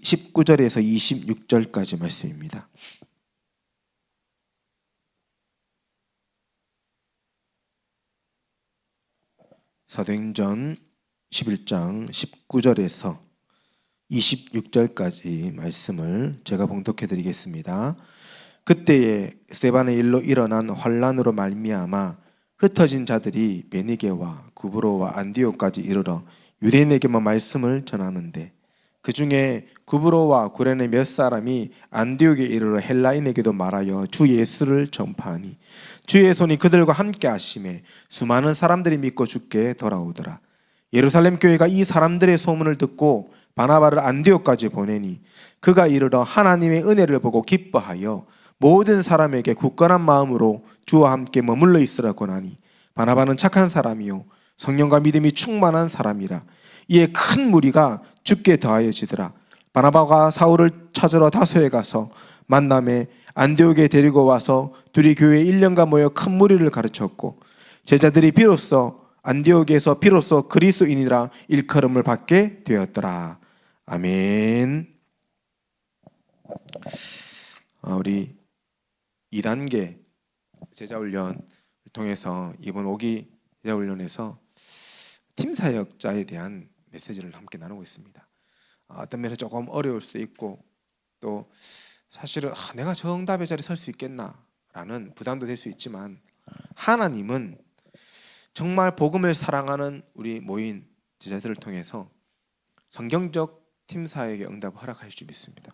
19절에서 26절까지 말씀입니다. 사도행전 11장 19절에서 26절까지 말씀을 제가 봉독해 드리겠습니다. 그때에 스데반의 일로 일어난 환란으로 말미암아 흩어진 자들이 베니게와 구브로와 안디옥까지 이르러 유대인에게만 말씀을 전하는데, 그 중에 구브로와 구레네 몇 사람이 안디옥에 이르러 헬라인에게도 말하여 주 예수를 전파하니 주의 손이 그들과 함께 하심에 수많은 사람들이 믿고 주께 돌아오더라. 예루살렘 교회가 이 사람들의 소문을 듣고 바나바를 안디옥까지 보내니 그가 이르러 하나님의 은혜를 보고 기뻐하여 모든 사람에게 굳건한 마음으로 주와 함께 머물러 있으라 권하니, 바나바는 착한 사람이요 성령과 믿음이 충만한 사람이라. 이에 큰 무리가 주께 더하여지더라. 바나바가 사울을 찾으러 다소에 가서 만남에 안디옥에 데리고 와서 둘이 교회에 1년간 모여 큰 무리를 가르쳤고, 제자들이 비로소 안디옥에서 비로소 그리스도인이라 일컬음을 받게 되었더라. 아멘. 우리 2단계 제자훈련을 통해서 이번 5기 제자훈련에서 팀사역자에 대한 메시지를 함께 나누고 있습니다. 어떤 면에서 조금 어려울 수도 있고, 또 사실은 내가 정답의 자리에 설 수 있겠나라는 부담도 될 수 있지만, 하나님은 정말 복음을 사랑하는 우리 모인 제자들을 통해서 성경적 팀사역의 응답을 허락하실 줄 믿습니다.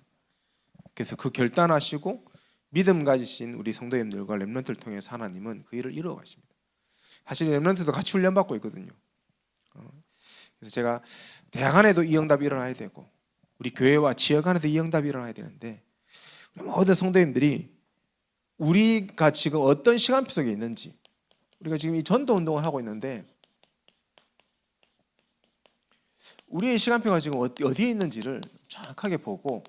그래서 그 결단하시고 믿음 가지신 우리 성도님들과 렘넌트를 통해서 하나님은 그 일을 이루어 가십니다. 사실 렘넌트도 같이 훈련받고 있거든요. 그래서 제가 대학 안에도 이 응답이 일어나야 되고, 우리 교회와 지역 안에도 이 응답이 일어나야 되는데, 모든 성도님들이 우리가 지금 어떤 시간표 속에 있는지, 우리가 지금 이 전도 운동을 하고 있는데 우리의 시간표가 지금 어디에 있는지를 정확하게 보고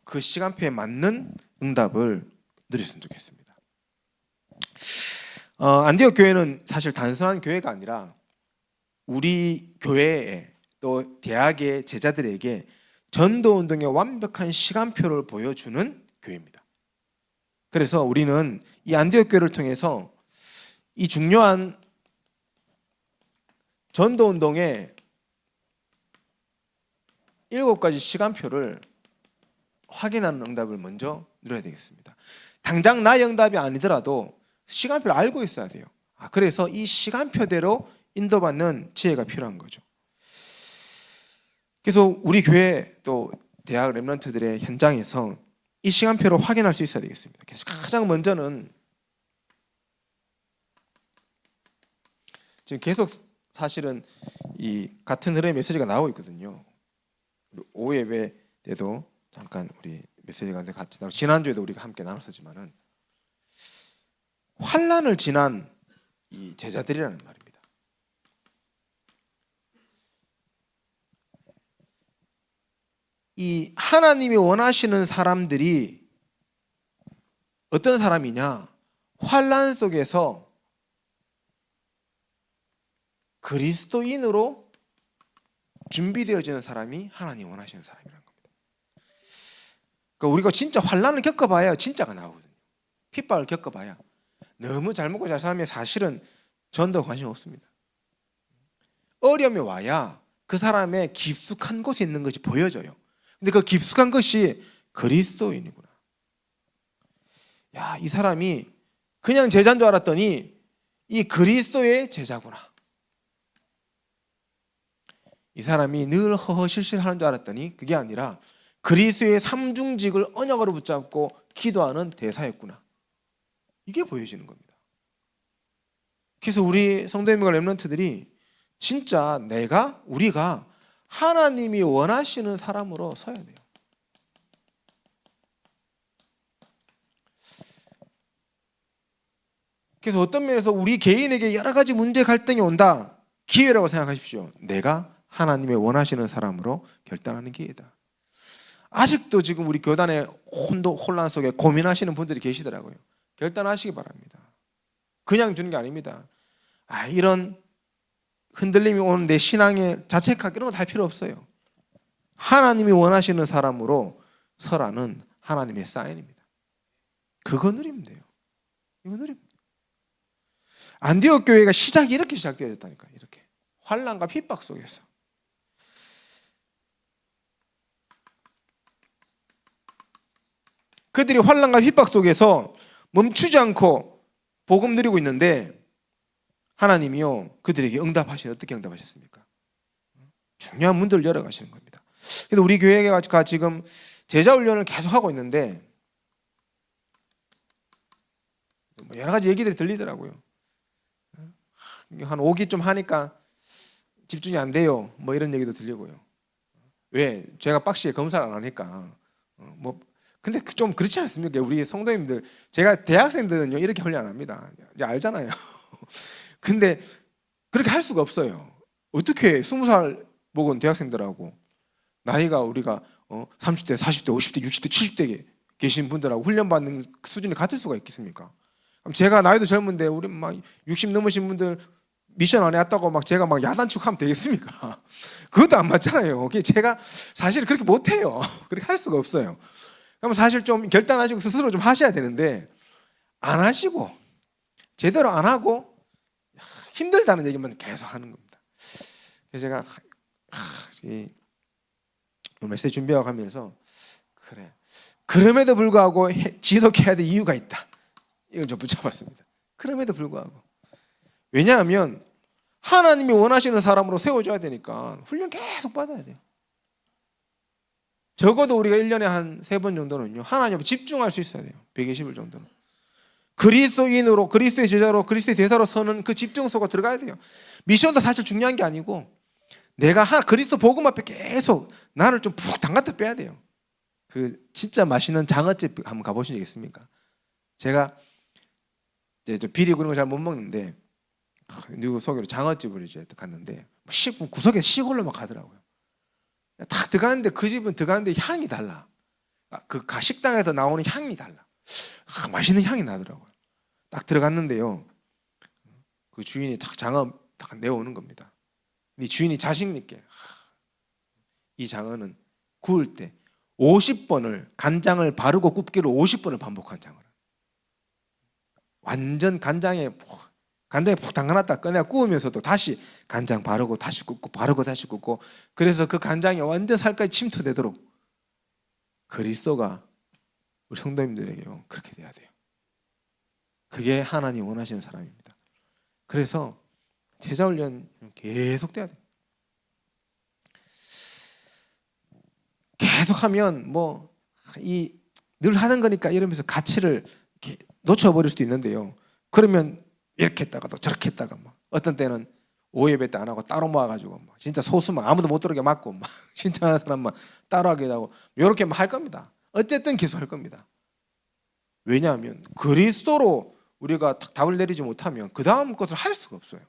그 시간표에 맞는 응답을 누렸으면 좋겠습니다. 안디옥 교회는 사실 단순한 교회가 아니라 우리 교회에 또 대학의 제자들에게 전도운동의 완벽한 시간표를 보여주는 교회입니다. 그래서 우리는 이 안디옥 교회를 통해서 이 중요한 전도운동의 7가지 시간표를 확인하는 응답을 먼저 누려야 되겠습니다. 당장 나의 응답이 아니더라도 시간표를 알고 있어야 돼요. 그래서 이 시간표대로 인도받는 지혜가 필요한 거죠. 그래서 우리 교회 또 대학 렘넌트들의 현장에서 이 시간표를 확인할 수 있어야 되겠습니다. 그래서 가장 먼저는 지금 계속 사실은 이 같은 흐름의 메시지가 나오고 있거든요. 오후 예배 때도 잠깐 우리 메시지가 같이 나오고, 지난주에도 우리가 함께 나눴었지만은 환난을 지난 이 제자들이라는 말입니다. 이 하나님이 원하시는 사람들이 어떤 사람이냐? 환난 속에서 그리스도인으로 준비되어지는 사람이 하나님 원하시는 사람이라는 겁니다. 그러니까 우리가 진짜 환난을 겪어봐야 진짜가 나오거든요. 핍박을 겪어봐야. 너무 잘 먹고 잘 살면 사실은 전도 관심 없습니다. 어려움이 와야 그 사람의 깊숙한 곳에 있는 것이 보여져요. 근데 그 깊숙한 것이 그리스도인이구나. 야, 이 사람이 그냥 제자인 줄 알았더니 이 그리스도의 제자구나. 이 사람이 늘 허허실실하는 줄 알았더니 그게 아니라 그리스도의 삼중직을 언약으로 붙잡고 기도하는 대사였구나. 이게 보여지는 겁니다. 그래서 우리 성도님과 렘넌트들이 진짜 우리가 하나님이 원하시는 사람으로 서야 돼요. 그래서 어떤 면에서 우리 개인에게 여러 가지 문제 갈등이 온다. 기회라고 생각하십시오. 내가 하나님의 원하시는 사람으로 결단하는 기회다. 아직도 지금 우리 교단의 혼란 속에 고민하시는 분들이 계시더라고요. 결단하시기 바랍니다. 그냥 주는 게 아닙니다. 이런 흔들림이 오는 내 신앙에 자책하기 이런 거 다 할 필요 없어요. 하나님이 원하시는 사람으로 서라는 하나님의 사인입니다. 그거 누리면 돼요. 이거 누리면 돼요. 안디옥 교회가 시작이 이렇게 시작되어졌다니까. 이렇게 환난과 핍박 속에서. 그들이 환난과 핍박 속에서 멈추지 않고 복음 누리고 있는데 하나님이요 그들에게 어떻게 응답하셨습니까? 중요한 문들을 열어가시는 겁니다. 그래서 우리 교회가 지금 제자 훈련을 계속 하고 있는데 여러 가지 얘기들이 들리더라고요. 한 5기 좀 하니까 집중이 안 돼요. 뭐 이런 얘기도 들리고요. 왜? 제가 빡시게 검사를 안 하니까. 근데 좀 그렇지 않습니까? 우리 성도님들, 제가 대학생들은요 이렇게 훈련 안 합니다. 알잖아요. 근데 그렇게 할 수가 없어요. 어떻게 20살 먹은 대학생들하고 나이가 우리가 30대, 40대, 50대, 60대, 70대 계신 분들하고 훈련받는 수준이 같을 수가 있겠습니까? 그럼 제가 나이도 젊은데 우리 막 60 넘으신 분들 미션 안 해왔다고 막 제가 막 야단축하면 되겠습니까? 그것도 안 맞잖아요. 제가 사실 그렇게 못해요. 그렇게 할 수가 없어요. 그럼 사실 좀 결단하시고 스스로 좀 하셔야 되는데 안 하시고 제대로 안 하고 힘들다는 얘기만 계속 하는 겁니다. 그래서 제가 이 메시지 준비하고 가면서 그래 그럼에도 불구하고 지속해야 될 이유가 있다. 이걸 좀 붙여봤습니다. 그럼에도 불구하고 왜냐하면 하나님이 원하시는 사람으로 세워줘야 되니까 훈련 계속 받아야 돼요. 적어도 우리가 1년에 한 3번 정도는요 하나님 앞에 집중할 수 있어야 돼요. 120일 정도는 그리스도인으로 그리스도의 제자로 그리스도의 대사로 서는 그 집중 속으로 들어가야 돼요. 미션도 사실 중요한 게 아니고 내가 그리스도 복음 앞에 계속 나를 좀 푹 담갔다 빼야 돼요. 그 진짜 맛있는 장어집 한번 가보신 적 있습니까? 제가 이제 좀 비리 그런 거 잘 못 먹는데 누구 소개로 장어집을 이제 갔는데 구석에 시골로 막 가더라고요. 딱 들어가는데 그 집은 들어가는데 향이 달라. 그 식당에서 나오는 향이 달라. 맛있는 향이 나더라고요. 딱 들어갔는데요. 그 주인이 딱 장어 딱 내어오는 겁니다. 이 주인이 자신 있게 이 장어는 구울 때 50번을 간장을 바르고 굽기를 50번을 반복한 장어를 완전 간장에 푹 담가놨다 꺼내 구우면서도 다시 간장 바르고 다시 굽고 바르고 다시 굽고 그래서 그 간장이 완전 살까지 침투되도록 그리스도가 우리 성도님들에게요 그렇게 돼야 돼요. 그게 하나님 원하시는 사람입니다. 그래서 제자 훈련 계속 돼야 돼요. 계속하면 늘 하는 거니까 이러면서 가치를 놓쳐버릴 수도 있는데요. 그러면 이렇게 했다가도 저렇게 했다가 어떤 때는 오예배 때 안 하고 따로 모아가지고 진짜 소수만 아무도 못 들어오게 막고 신청하는 사람만 따로 하게 하고 이렇게 할 겁니다. 어쨌든 계속 할 겁니다. 왜냐하면 그리스도로 우리가 답을 내리지 못하면 그 다음 것을 할 수가 없어요.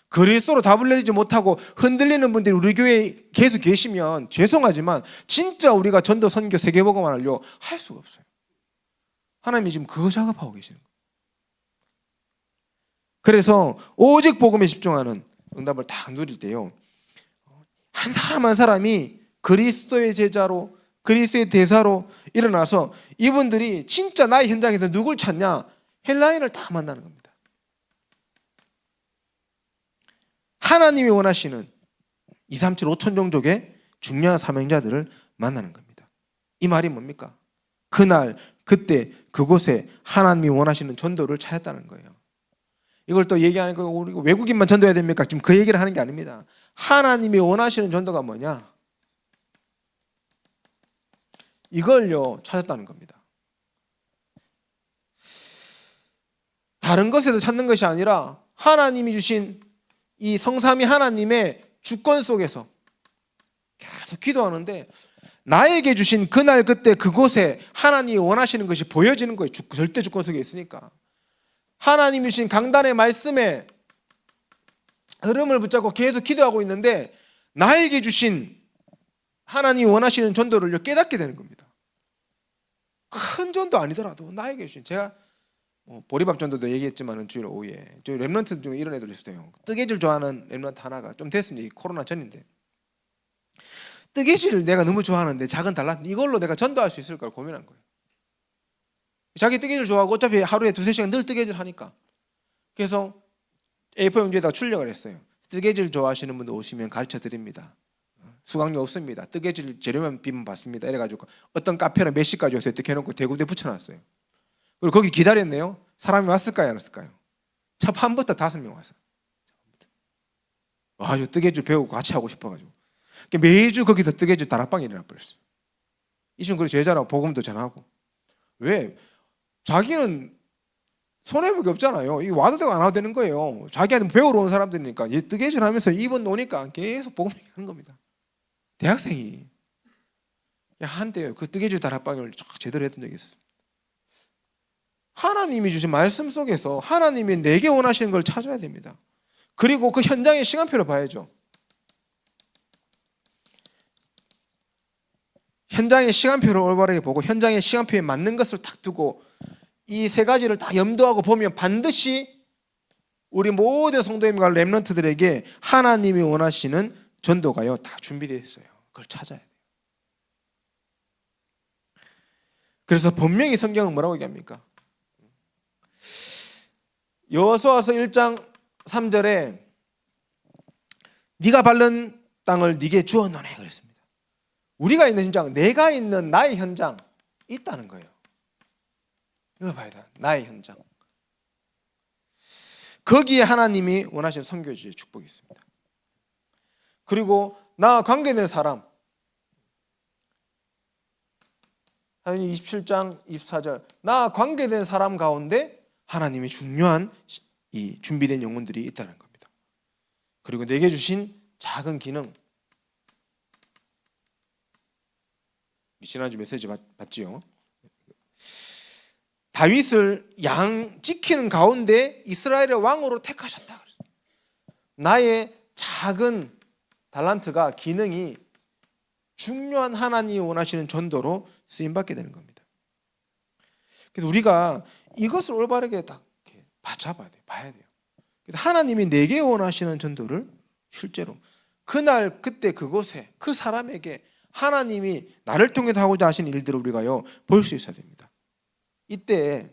그리스도로 답을 내리지 못하고 흔들리는 분들이 우리 교회에 계속 계시면 죄송하지만 진짜 우리가 전도 선교 세계복음을 하려고 할 수가 없어요. 하나님이 지금 그거 작업하고 계시는 거예요. 그래서 오직 복음에 집중하는 응답을 다 누릴 때요 한 사람 한 사람이 그리스도의 제자로 그리스도의 대사로 일어나서 이분들이 진짜 나의 현장에서 누굴 찾냐? 헬라인을 다 만나는 겁니다. 하나님이 원하시는 237 5천 종족의 중요한 사명자들을 만나는 겁니다. 이 말이 뭡니까? 그날 그때 그곳에 하나님이 원하시는 전도를 찾았다는 거예요. 이걸 또 얘기하니까 우리 외국인만 전도해야 됩니까? 지금 그 얘기를 하는 게 아닙니다. 하나님이 원하시는 전도가 뭐냐? 이걸요 찾았다는 겁니다. 다른 것에서 찾는 것이 아니라 하나님이 주신 이 성삼위 하나님의 주권 속에서 계속 기도하는데 나에게 주신 그날 그때 그곳에 하나님이 원하시는 것이 보여지는 거예요. 절대 주권 속에 있으니까. 하나님이 주신 강단의 말씀에 흐름을 붙잡고 계속 기도하고 있는데 나에게 주신 하나님이 원하시는 전도를 깨닫게 되는 겁니다. 큰 전도 아니더라도 나에게 주신 제가 보리밥 전도도 얘기했지만은 주일 오후에 저희 렘넌트 중에 이런 애들 있어요. 뜨개질 좋아하는 렘넌트 하나가 좀 됐습니다. 이 코로나 전인데 뜨개질 내가 너무 좋아하는데 작은 달란 이걸로 내가 전도할 수 있을까 고민한 거예요. 자기 뜨개질 좋아하고 어차피 하루에 2-3시간 늘 뜨개질 하니까. 그래서 A4 용지에다가 출력을 했어요. 뜨개질 좋아하시는 분들 오시면 가르쳐 드립니다. 수강료 없습니다. 뜨개질 재료만 비면 받습니다. 이래가지고 어떤 카페는 몇 시까지 오세요 이렇게 해놓고 대구대 붙여놨어요. 그리고 거기 기다렸네요. 사람이 왔을까요 안 왔을까요? 첫 판부터 5명 왔어요. 와, 저 뜨개질 배우고 같이 하고 싶어가지고 매주 거기서 뜨개질 다락방이 일어나 버렸어요. 이 친구 그래서 제자라고 복음도 전하고. 왜? 자기는 손해볼 게 없잖아요. 이 와도 되고 안 와도 되는 거예요. 자기한테 배우러 온 사람들이니까 뜨개질 하면서 입은 노니까 계속 복음 얘기하는 겁니다. 대학생이 한때요 그 뜨개질 다락방을 제대로 했던 적이 있었습니다. 하나님이 주신 말씀 속에서 하나님이 내게 원하시는 걸 찾아야 됩니다. 그리고 그 현장의 시간표를 봐야죠. 현장의 시간표를 올바르게 보고 현장의 시간표에 맞는 것을 딱 두고 이 3가지를 다 염두하고 보면 반드시 우리 모든 성도님과 렘넌트들에게 하나님이 원하시는 전도가요 다 준비되어 있어요. 그걸 찾아야 돼요. 그래서 분명히 성경은 뭐라고 얘기합니까? 여호수아서 1장 3절에 네가 밟는 땅을 네게 주었노니 그랬습니다. 우리가 있는 현장, 내가 있는 나의 현장 있다는 거예요. 이걸 봐야 돼. 나의 현장. 거기에 하나님이 원하시는 선교지의 축복이 있습니다. 그리고 나와 관계된 사람, 사도행전 27장 24절 나와 관계된 사람 가운데 하나님이 중요한 이 준비된 영혼들이 있다는 겁니다. 그리고 내게 주신 작은 기능, 지난주 메시지 봤지요. 다윗을 양 지키는 가운데 이스라엘의 왕으로 택하셨다. 나의 작은 달란트가 기능이 중요한 하나님이 원하시는 전도로 쓰임받게 되는 겁니다. 그래서 우리가 이것을 올바르게 딱 잡아야 돼요. 봐야 돼요. 그래서 하나님이 내게 원하시는 전도를 실제로 그날 그때 그곳에 그 사람에게 하나님이 나를 통해서 하고자 하시는 일들을 우리가요 볼 수 있어야 됩니다. 이때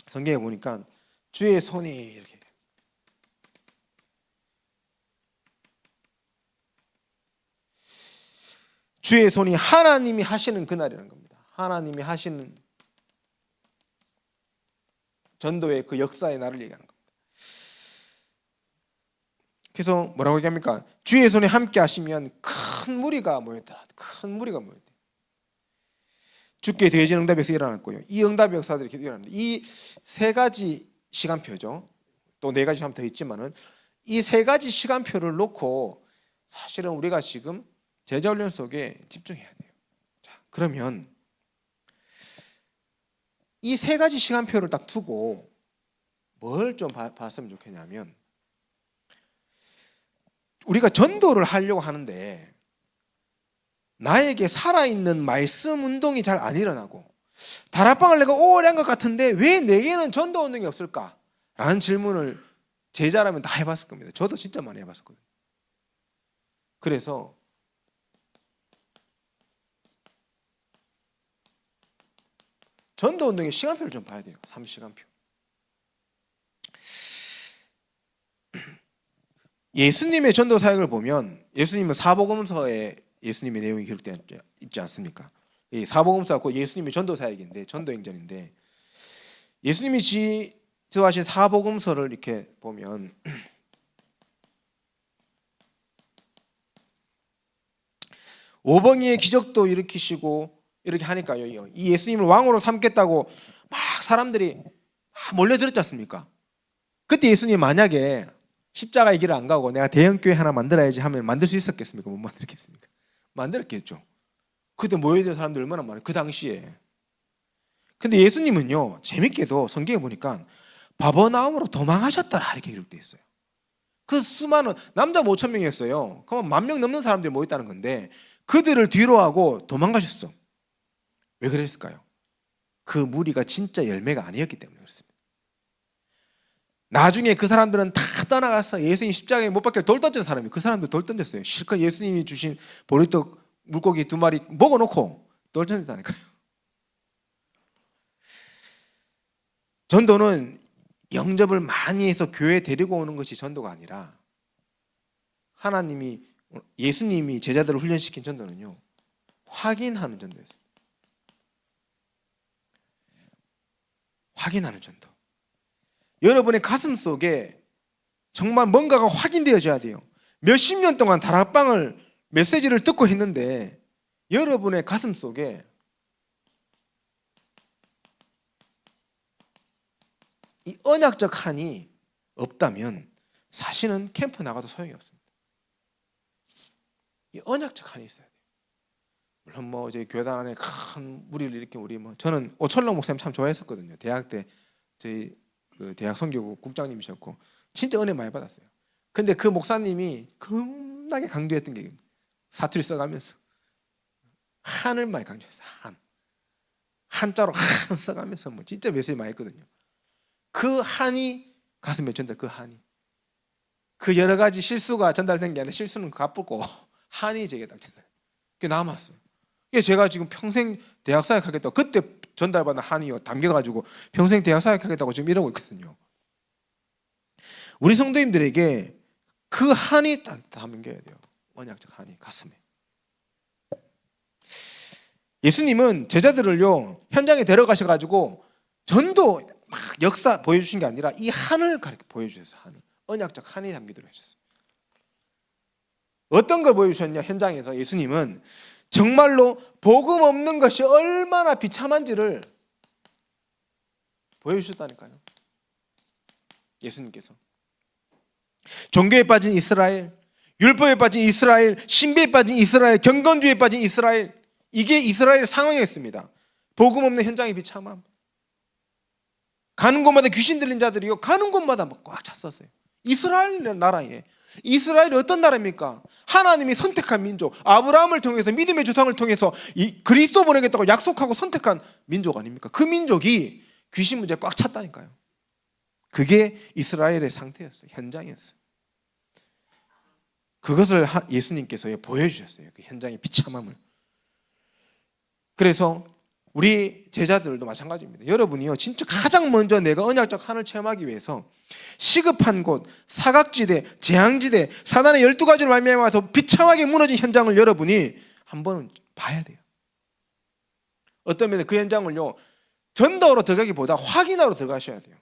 성경에 보니까 주의 손이 이렇게 주의 손이 하나님이 하시는 그날이라는 겁니다. 하나님이 하시는 전도의 그 역사의 날을 얘기하는 겁니다. 그래서 뭐라고 얘기합니까? 주의 손에 함께 하시면 큰 무리가 모였더라. 큰 무리가 모였대. 주께 대해진 응답에서 일어났고요. 이 응답의 역사들이 일어납니다. 이 3가지 시간표죠. 또 4가지 시간표 더 있지만은 이 3가지 시간표를 놓고 사실은 우리가 지금 제자훈련 속에 집중해야 돼요. 자, 그러면 이 3가지 시간표를 딱 두고 뭘 좀 봤으면 좋겠냐면 우리가 전도를 하려고 하는데 나에게 살아있는 말씀 운동이 잘 안 일어나고 다락방을 내가 오래 한 것 같은데 왜 내게는 전도 운동이 없을까? 라는 질문을 제자라면 다 해봤을 겁니다. 저도 진짜 많이 해봤었거든요. 그래서 전도 운동의 시간표를 좀 봐야 돼요. 3시간표. 예수님의 전도 사역을 보면 예수님은 사복음서에 예수님의 내용이 기록되어 있지 않습니까? 이 사복음서가 예수님의 전도 사역인데 전도 행전인데 예수님이 지도하신 사복음서를 이렇게 보면 오병이의 기적도 일으키시고 이렇게 하니까요. 이 예수님을 왕으로 삼겠다고 막 사람들이 몰려들었지 않습니까? 그때 예수님 만약에 십자가의 길을 안 가고 내가 대형교회 하나 만들어야지 하면 만들 수 있었겠습니까? 못 만들겠습니까? 만들었겠죠. 그때 모여있는 사람들 얼마나 많아요. 그 당시에. 근데 예수님은요 재밌게도 성경에 보니까 바버나움으로 도망하셨더라 이렇게 기록되어 있어요. 그 수많은 남자 5,000명이었어요. 그럼 10,000명 넘는 사람들이 모였다는 건데 그들을 뒤로 하고 도망가셨어. 왜 그랬을까요? 그 무리가 진짜 열매가 아니었기 때문에 그렇습니다. 나중에 그 사람들은 다 떠나가서 예수님 십자가에 못 박혀 돌 던진 사람이 그 사람들 돌 던졌어요. 실컷 예수님이 주신 보리떡 물고기 2마리 먹어놓고 돌 던졌다니까요. 전도는 영접을 많이 해서 교회에 데리고 오는 것이 전도가 아니라 하나님이 예수님이 제자들을 훈련시킨 전도는요, 확인하는 전도였습니다. 확인하는 전도. 여러분의 가슴 속에 정말 뭔가가 확인되어져야 돼요. 몇십 년 동안 다락방을 메시지를 듣고 했는데 여러분의 가슴 속에 이 언약적 한이 없다면 사실은 캠프 나가도 소용이 없습니다. 이 언약적 한이 있어야 돼요. 물론 뭐 저희 교단 안에 큰 무리를 일으킨 저는 오철록 목사님 참 좋아했었거든요. 대학 때 저희 그 대학 선교국 국장님이셨고 진짜 은혜 많이 받았어요. 근데 그 목사님이 겁나게 강조했던 게 사투리 써가면서 한을 많이 강조했어요. 한자로 한 써가면서 뭐 진짜 메시지 많이 했거든요. 그 한이 가슴에 전달, 그 한이 그 여러 가지 실수가 전달된 게 아니라 실수는 갚고 한이 제게 딱 전달. 그게 남았어요. 그게 제가 지금 평생 대학 사역하겠다고 그때 전달받은 한이요 담겨가지고 평생 대학 사역하겠다고 지금 이러고 있거든요. 우리 성도님들에게 그 한이 딱 담겨야 돼요. 언약적 한이 가슴에. 예수님은 제자들을요 현장에 데려가셔가지고 전도 막 역사 보여주신 게 아니라 이 한을 보여주셨어요. 한을. 언약적 한이 담기도록 하셨어요. 어떤 걸 보여주셨냐? 현장에서 예수님은 정말로 복음 없는 것이 얼마나 비참한지를 보여주셨다니까요. 예수님께서 종교에 빠진 이스라엘, 율법에 빠진 이스라엘, 신비에 빠진 이스라엘, 경건주의에 빠진 이스라엘, 이게 이스라엘 상황이었습니다. 복음 없는 현장의 비참함. 가는 곳마다 귀신 들린 자들이요 가는 곳마다 꽉 찼었어요. 이스라엘 나라에. 이스라엘이 어떤 나라입니까? 하나님이 선택한 민족, 아브라함을 통해서 믿음의 조상을 통해서 이 그리스도 보내겠다고 약속하고 선택한 민족 아닙니까? 그 민족이 귀신 문제에 꽉 찼다니까요. 그게 이스라엘의 상태였어요. 현장이었어요. 그것을 예수님께서 보여주셨어요. 그 현장의 비참함을. 그래서 우리 제자들도 마찬가지입니다. 여러분이요 진짜 가장 먼저 내가 언약적 한을 체험하기 위해서 시급한 곳, 사각지대, 재앙지대, 사단의 12가지를 말미암아서 비참하게 무너진 현장을 여러분이 한번 봐야 돼요. 어떤 면에 그 현장을요 전도로 들어가기보다 확인하러 들어가셔야 돼요.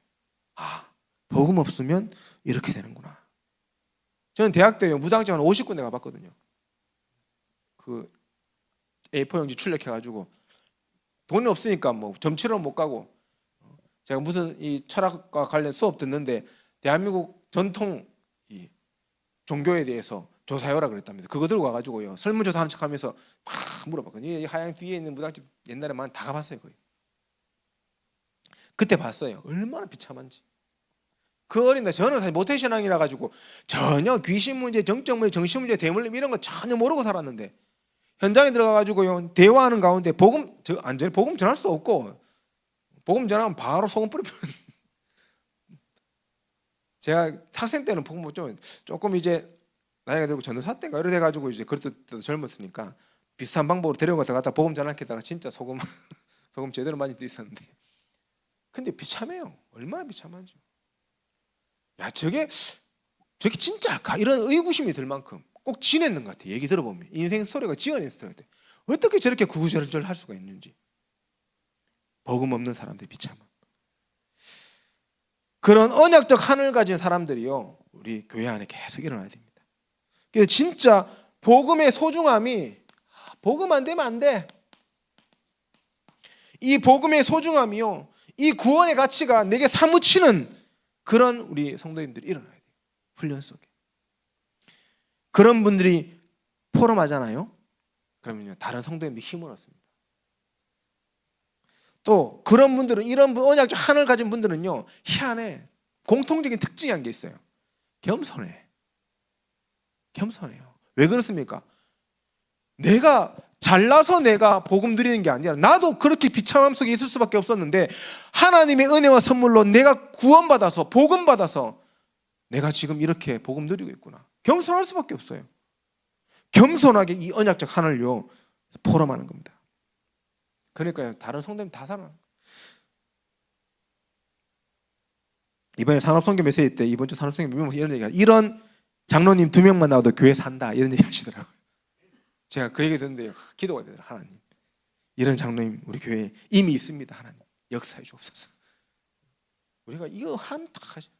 아, 복음 없으면 이렇게 되는구나. 저는 대학 때 무당집 한 50군데 가봤거든요. 그 A4용지 출력해가지고 돈이 없으니까 뭐 점치러 못 가고 제가 무슨 이 철학과 관련 수업 듣는데 대한민국 전통 이 종교에 대해서 조사해오라 그랬답니다. 그거 들고 와가지고요 설문조사하는 척하면서 다 물어봤거든요. 이 하양 뒤에 있는 무당집 옛날에만 다 가봤어요 거의. 그때 봤어요. 얼마나 비참한지. 그 어린 날 저는 사실 모태신앙이라 가지고 전혀 귀신 문제, 정적 문제, 정신 문제, 대물림 이런 거 전혀 모르고 살았는데 현장에 들어가가지고요 대화하는 가운데 복음 전할 수도 없고 복음 전하면 바로 소금 뿌리면 제가 학생 때는 복음 조금 이제 나이가 들고 전도사 때가 이래 돼가지고 이제 그때도 젊었으니까 비슷한 방법으로 데려가 갔다 복음 전하겠다가 진짜 소금 제대로 많이 있었는데 근데 비참해요. 얼마나 비참한지. 야 저게 진짜일까? 이런 의구심이 들 만큼 꼭 지냈는 것 같아요. 얘기 들어보면 인생 스토리가 지어낸 스토리 같아요. 어떻게 저렇게 구구절절 할 수가 있는지. 복음 없는 사람들의 비참함. 그런 언약적 한을 가진 사람들이요 우리 교회 안에 계속 일어나야 됩니다. 그래서 진짜 복음의 소중함이 복음 안 되면 안 돼. 이 복음의 소중함이요 이 구원의 가치가 내게 사무치는 그런 우리 성도님들이 일어나야 돼요. 훈련 속에. 그런 분들이 포럼하잖아요. 그러면요 다른 성도님들이 힘을 얻습니다. 또 그런 분들은 이런 언약적 한을 가진 분들은요 희한해. 공통적인 특징이 한 게 있어요. 겸손해요. 왜 그렇습니까? 내가 잘나서 내가 복음 드리는 게 아니라 나도 그렇게 비참함 속에 있을 수밖에 없었는데 하나님의 은혜와 선물로 내가 구원받아서 복음 받아서 내가 지금 이렇게 복음 드리고 있구나. 겸손할 수밖에 없어요. 겸손하게 이 언약적 하늘요 포럼하는 겁니다. 그러니까요, 다른 성도님 다 살아나. 이번에 산업선교 메시지 때 이번 주 산업선교 메시지 이런 얘기가 이런 장로님 2명만 나와도 교회 산다 이런 얘기 하시더라고요. 제가 그 얘기 듣는데 기도가 되더라고요. 하나님, 이런 장로님 우리 교회에 이미 있습니다. 하나님 역사해 주옵소서. 우리가 이거 한탁 하죠.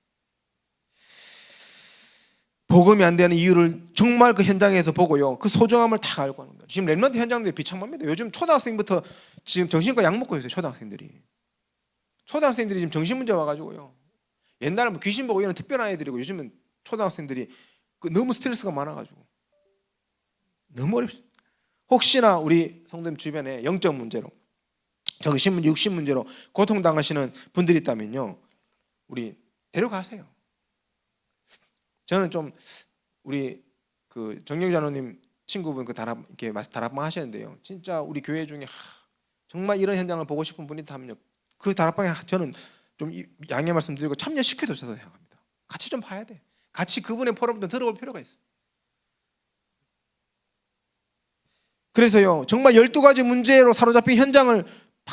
복음이 안 되는 이유를 정말 그 현장에서 보고요, 그 소중함을 다 알고 하는 거예요. 지금 렘넌트 현장들이 비참합니다. 요즘 초등학생부터 지금 정신과 약 먹고 있어요. 초등학생들이 지금 정신 문제 와가지고요. 옛날에 뭐 귀신 보고 이런 특별한 아이들이고 요즘은 초등학생들이 너무 스트레스가 많아가지고 너무 어렵습니다. 혹시나 우리 성도님 주변에 영적 문제로, 정신 문제, 육신 문제로 고통당하시는 분들이 있다면요, 우리 데려가세요. 저는 좀 우리 그 정영 장로님 친구분 그 이렇게 다락방 하시는데요, 진짜 우리 교회 중에 정말 이런 현장을 보고 싶은 분이 있다면요, 그 다락방에 저는 좀 양해 말씀드리고 참여시켜도 저도 생각합니다. 같이 좀 봐야 돼. 같이 그분의 포럼도 들어볼 필요가 있어. 그래서요, 정말 12가지 문제로 사로잡힌 현장을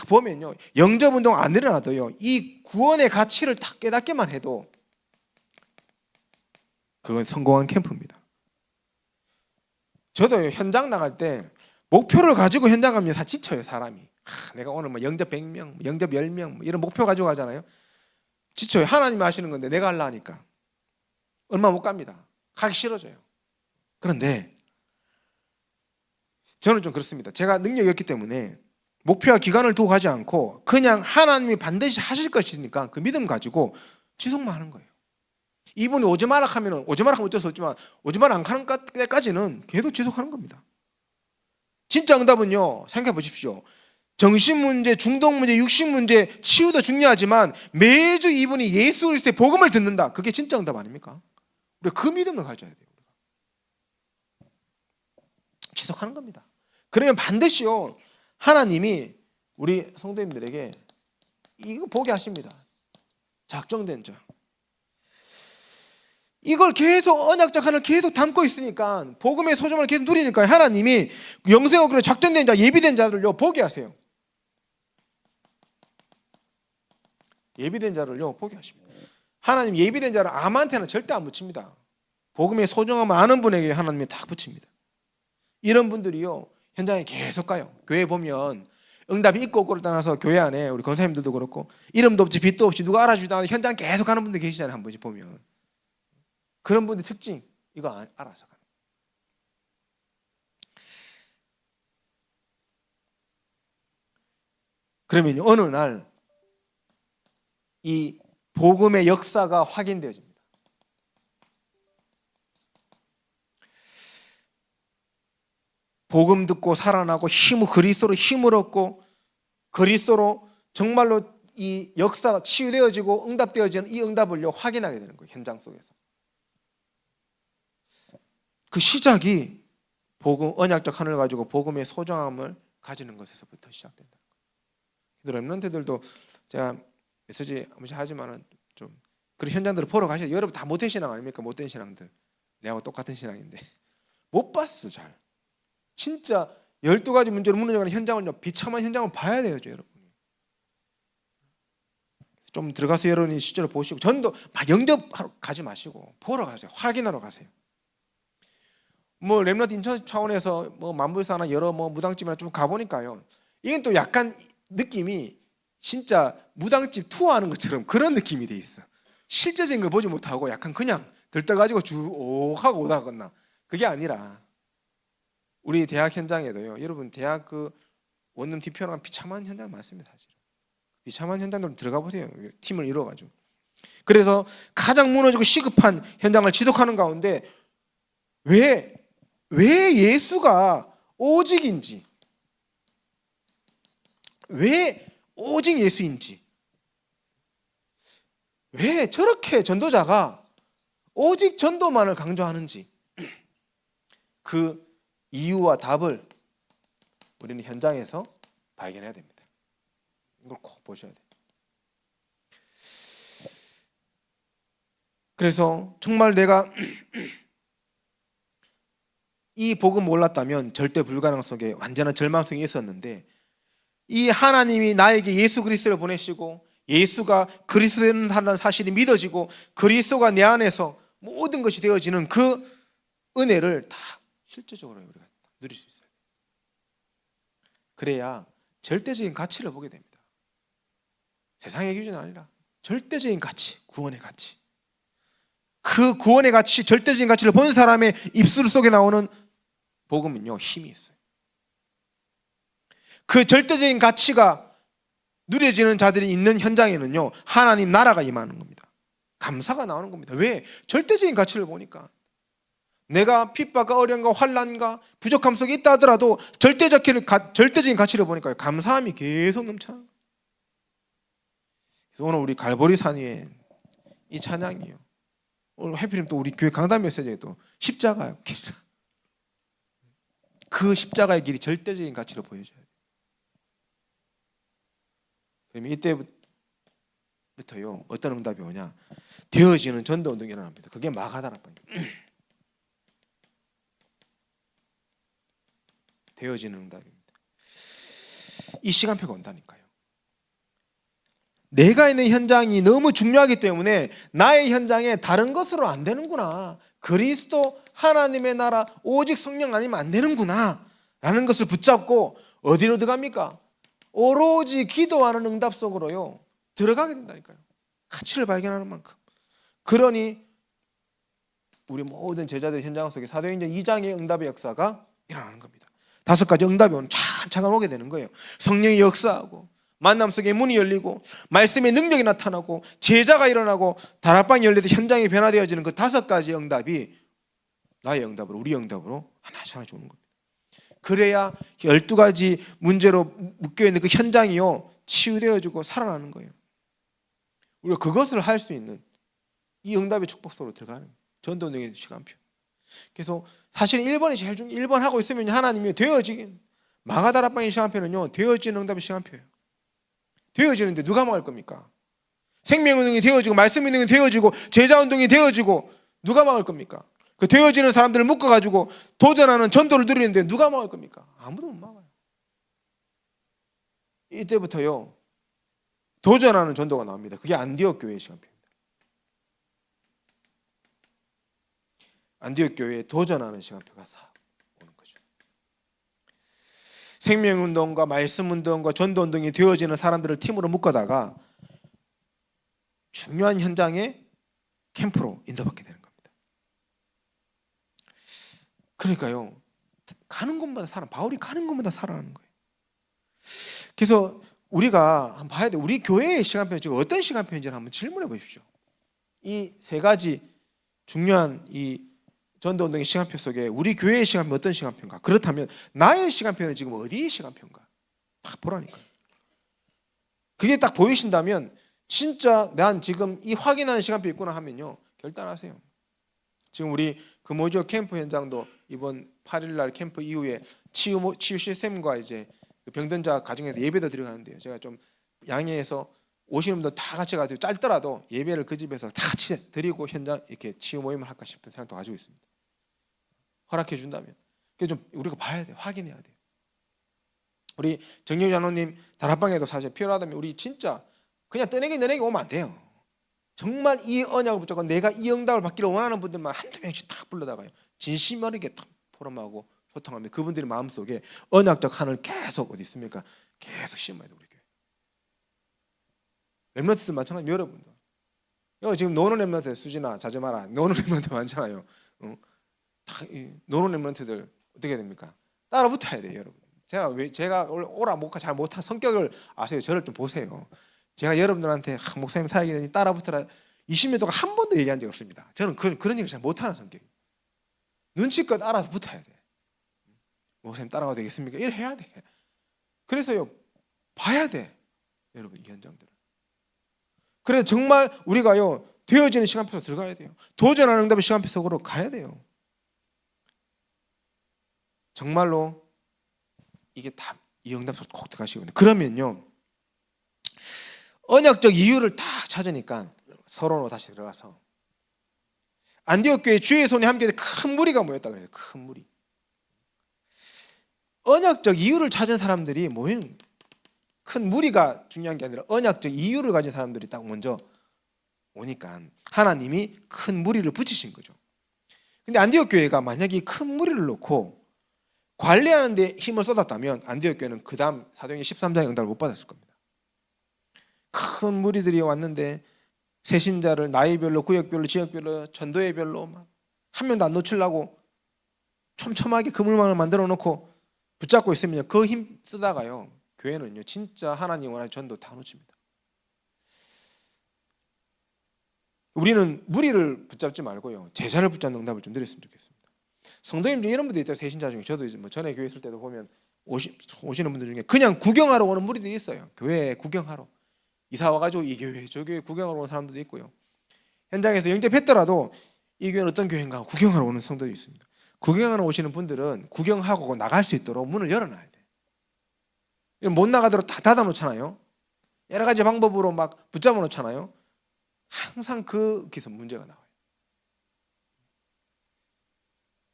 보면요, 영접운동 안 일어나도요, 이 구원의 가치를 딱 깨닫게만 해도 그건 성공한 캠프입니다. 저도 현장 나갈 때 목표를 가지고 현장 가면 다 지쳐요. 사람이 내가 오늘 뭐 영접 100명, 영접 10명 이런 목표 가지고 가잖아요. 지쳐요. 하나님이 하시는 건데 내가 하려니까 얼마 못 갑니다. 가기 싫어져요. 그런데 저는 좀 그렇습니다. 제가 능력이 없기 때문에 목표와 기간을 두고 가지 않고 그냥 하나님이 반드시 하실 것이니까 그 믿음 가지고 지속만 하는 거예요. 이분이 오지 마라 하면 어쩔 수 없지만 오지 마라 안 가는 때까지는 계속 지속하는 겁니다. 진짜 응답은요, 생각해 보십시오. 정신 문제, 중독 문제, 육신 문제 치유도 중요하지만 매주 이분이 예수 그리스도의 복음을 듣는다. 그게 진짜 응답 아닙니까? 우리가 그 믿음을 가져야 돼요. 지속하는 겁니다. 그러면 반드시요, 하나님이 우리 성도님들에게 이거 보게 하십니다. 작정된 자. 이걸 계속 언약적 하나를 계속 담고 있으니까, 복음의 소중함을 계속 누리니까 하나님이 영생 얻기로 작정된 자, 예비된 자들을요 보게 하세요. 예비된 자를요 보게 하십니다. 하나님 예비된 자를 아무한테는 절대 안 붙입니다. 복음의 소중함을 아는 분에게 하나님이 딱 붙입니다. 이런 분들이요 현장에 계속 가요. 교회 보면 응답이 있고 없고를 떠나서 교회 안에 우리 권사님들도 그렇고 이름도 없이 빛도 없이 누가 알아주지도 않아도 현장 계속 가는 분들 계시잖아요. 한 번씩 보면 그런 분들 특징 이거 알아서 가는. 그러면 어느 날 이 복음의 역사가 확인되어집니다. 복음 듣고 살아나고 그리스도로 힘을 얻고 그리스도로 정말로 이 역사가 치유되어지고 응답되어지는 이 응답을요 확인하게 되는 거예요. 현장 속에서. 그 시작이 복음, 언약적 하늘을 가지고 복음의 소중함을 가지는 것에서부터 시작된다. 렘넌트들도 제가 메시지 한 번씩 하지만은 좀 그런 현장들을 보러 가셔야 여러분 다 못된 신앙 아닙니까? 못된 신앙들 내하고 똑같은 신앙인데 못 봤어. 잘 진짜 12가지 문제로 무너져가는 현장을 비참한 현장을 봐야 돼요. 여러분 좀 들어가서 여러분이 실제로 보시고 전도 막 영접하러 가지 마시고 보러 가세요. 확인하러 가세요. 뭐 렘넌트 인천 차원에서 뭐 만불사나 여러 뭐 무당집이나 쭉 가보니까요, 이건 또 약간 느낌이 진짜 무당집 투어하는 것처럼 그런 느낌이 돼 있어. 실제적인 걸 보지 못하고 약간 그냥 들떠가지고 쭉 하고 오다거나 그게 아니라 우리 대학 현장에도요, 여러분 대학 그 원룸 뒤편한 비참한 현장 많습니다. 사실 비참한 현장들 들어가 보세요. 팀을 이루어가지고. 그래서 가장 무너지고 시급한 현장을 지속하는 가운데 왜 예수가 오직인지, 왜 오직 예수인지, 왜 저렇게 전도자가 오직 전도만을 강조하는지 그 이유와 답을 우리는 현장에서 발견해야 됩니다. 이걸 꼭 보셔야 돼요. 그래서 정말 내가 이 복음 몰랐다면 절대 불가능 속에 완전한 절망 속에 있었는데, 이 하나님이 나에게 예수 그리스도를 보내시고 예수가 그리스도라는 사실이 믿어지고 그리스도가 내 안에서 모든 것이 되어지는 그 은혜를 다 실제적으로 우리가 누릴 수 있어요. 그래야 절대적인 가치를 보게 됩니다. 세상의 기준이 아니라 절대적인 가치, 구원의 가치. 그 구원의 가치, 절대적인 가치를 본 사람의 입술 속에 나오는 복음은요, 힘이 있어요. 그 절대적인 가치가 누려지는 자들이 있는 현장에는요, 하나님 나라가 임하는 겁니다. 감사가 나오는 겁니다. 왜? 절대적인 가치를 보니까. 내가 핍박과 어려움과 환난과 부족함 속에 있다 하더라도 절대적인 가치를 보니까 감사함이 계속 넘쳐나는 거예요. 그래서 오늘 우리 갈보리산 위에 이 찬양이에요. 오늘 해피님 또 우리 교회 강단 메시지에도 십자가의 길, 그 십자가의 길이 절대적인 가치로 보여줘야 돼요. 그러면 이때부터요, 어떤 응답이 오냐? 되어지는 전도운동이 일어납니다. 그게 마가다락방이에요. 되어지는 응답입니다. 이 시간표가 온다니까요. 내가 있는 현장이 너무 중요하기 때문에 나의 현장에 다른 것으로 안 되는구나, 그리스도 하나님의 나라 오직 성령 아니면 안 되는구나 라는 것을 붙잡고 어디로 들어갑니까? 오로지 기도하는 응답 속으로요 들어가게 된다니까요. 가치를 발견하는 만큼. 그러니 우리 모든 제자들의 현장 속에 사도행전 2장의 응답의 역사가 일어나는 겁니다. 5가지 응답이 오는 차근차근 오게 되는 거예요. 성령이 역사하고 만남 속에 문이 열리고 말씀의 능력이 나타나고 제자가 일어나고 다락방이 열려서 현장이 변화되어지는 그 5가지 응답이 나의 응답으로, 우리 응답으로 하나씩 오는 겁니다. 그래야 12가지 문제로 묶여있는 그 현장이요 치유되어지고 살아나는 거예요. 우리가 그것을 할 수 있는 이 응답의 축복 속으로 들어가는 전도운동의 시간표. 그래서 사실 1번이 제일 중요해요. 1번 하고 있으면 하나님이 되어지긴, 마가다락방의 시간표는요 되어지는 응답의 시간표예요. 되어지는데 누가 막을 겁니까? 생명운동이 되어지고 말씀운동이 되어지고 제자운동이 되어지고 누가 막을 겁니까? 그 되어지는 사람들을 묶어가지고 도전하는 전도를 누리는데 누가 막을 겁니까? 아무도 못 막아요. 이때부터요 도전하는 전도가 나옵니다. 그게 안디옥 교회의 시간표입니다. 안디옥 교회에 도전하는 시간표가 오는 거죠. 생명운동과 말씀운동과 전도운동이 되어지는 사람들을 팀으로 묶어다가 중요한 현장에 캠프로 인도받게 되는 겁니다. 그러니까요 가는 곳마다 바울이 가는 곳마다 살아나는 거예요. 그래서 우리가 한번 봐야 돼. 우리 교회의 시간표는 지금 어떤 시간표인지를 한번 질문해 보십시오. 이 3가지 중요한 이 전도운동의 시간표 속에 우리 교회의 시간표는 어떤 시간표인가? 그렇다면 나의 시간표는 지금 어디의 시간표인가? 딱 보라니까요. 그게 딱 보이신다면 진짜 난 지금 이 확인하는 시간표 있구나 하면요 결단하세요. 지금 우리 금오지역 캠프 현장도 이번 8일날 캠프 이후에 치유 시스템과 이제 병든자 가정에서 예배도 드려가는데요. 제가 좀 양해해서 오시는 분들 다 같이 가지고 짧더라도 예배를 그 집에서 다 같이 드리고 현장 이렇게 치유 모임을 할까 싶은 생각도 가지고 있습니다. 허락해 준다면. 그래서 좀 우리가 봐야 돼, 확인해야 돼. 우리 정영희 장로님 다락방에도 사실 필요하다면 우리 진짜 그냥 떠내기 오면 안 돼요. 정말 이 언약을 붙잡고 내가 이 응답을 받기를 원하는 분들만 한두 명씩 딱 불러다가요 진심 어리게 딱 포럼하고 소통하면 그분들의 마음속에 언약적 하늘 계속 어디 있습니까? 계속 심어야 돼. 우리 교회 렘넌트도 마찬가지. 여러분도 지금 노는 렘넌트 수진아 자주 마라. 노는 렘넌트 많잖아요. 노는 렘넌트들 어떻게 됩니까? 따라 붙어야 돼요. 여러분 제가 오라 못가 잘 못한 성격을 아세요. 저를 좀 보세요. 제가 여러분들한테 목사님 사역이 되니 따라 붙어라 20년 동안 한 번도 얘기한 적이 없습니다. 저는 그런 얘기 잘 못하는 성격이에요. 눈치껏 알아서 붙어야 돼. 목사님 따라가도 되겠습니까? 이래 해야 돼. 그래서요 봐야 돼. 여러분 이 현장들을. 그래서 정말 우리가요 되어지는 시간표 속으로 들어가야 돼요. 도전하는 응답의 시간표 속으로 가야 돼요. 정말로 이게 다 이 응답소로 꼭 들어가시거든요. 그러면요, 언약적 이유를 딱 찾으니까 서론으로 다시 들어가서 안디옥 교회 주의 손에 함께 큰 무리가 모였다 그래요. 큰 무리. 언약적 이유를 찾은 사람들이 모이는, 큰 무리가 중요한 게 아니라 언약적 이유를 가진 사람들이 딱 먼저 오니까 하나님이 큰 무리를 붙이신 거죠. 근데 안디옥 교회가 만약에 큰 무리를 놓고 관리하는 데 힘을 쏟았다면 안디옥 교회는 그 다음 사도행전 13장의 응답을 못 받았을 겁니다. 큰 무리들이 왔는데 새신자를 나이별로, 구역별로, 지역별로, 전도회별로 막 한 명도 안 놓치려고 촘촘하게 그물망을 만들어 놓고 붙잡고 있으면 그 힘 쓰다가요, 교회는요 진짜 하나님 원하는 전도 다 놓칩니다. 우리는 무리를 붙잡지 말고요, 제자를 붙잡는 응답을 좀 드렸으면 좋겠습니다. 성도님 중에 이런 분들 있죠. 새신자 중에 저도 뭐 전에 교회 있을 때도 보면 오시는 분들 중에 그냥 구경하러 오는 무리들이 있어요. 교회 구경하러 이사 와가지고 이 교회 저 교회 구경하러 오는 사람들도 있고요, 현장에서 영접했더라도 이 교회는 어떤 교회인가 구경하러 오는 성도들이 있습니다. 구경하러 오시는 분들은 구경하고 나갈 수 있도록 문을 열어놔야 돼요. 못 나가도록 다 닫아놓잖아요. 여러 가지 방법으로 막 붙잡아 놓잖아요. 항상 거기서 문제가 나와요.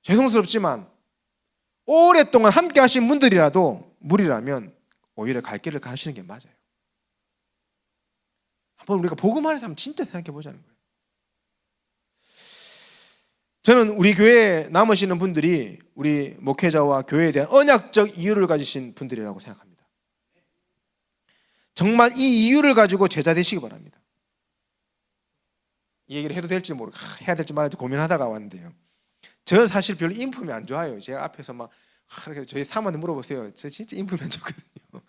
죄송스럽지만 오랫동안 함께 하신 분들이라도 무리라면 오히려 갈 길을 가시는 게 맞아요. 한번 우리가 복음 안에서 한번 진짜 생각해 보자는 거예요. 저는 우리 교회에 남으시는 분들이 우리 목회자와 교회에 대한 언약적 이유를 가지신 분들이라고 생각합니다. 정말 이 이유를 가지고 제자 되시기 바랍니다. 이 얘기를 해도 될지 모르고 해야 될지 말할지 고민하다가 왔는데요, 저 사실 별로 인품이 안 좋아요. 제가 앞에서 막 저희 사모한테 물어보세요. 저 진짜 인품이 안 좋거든요.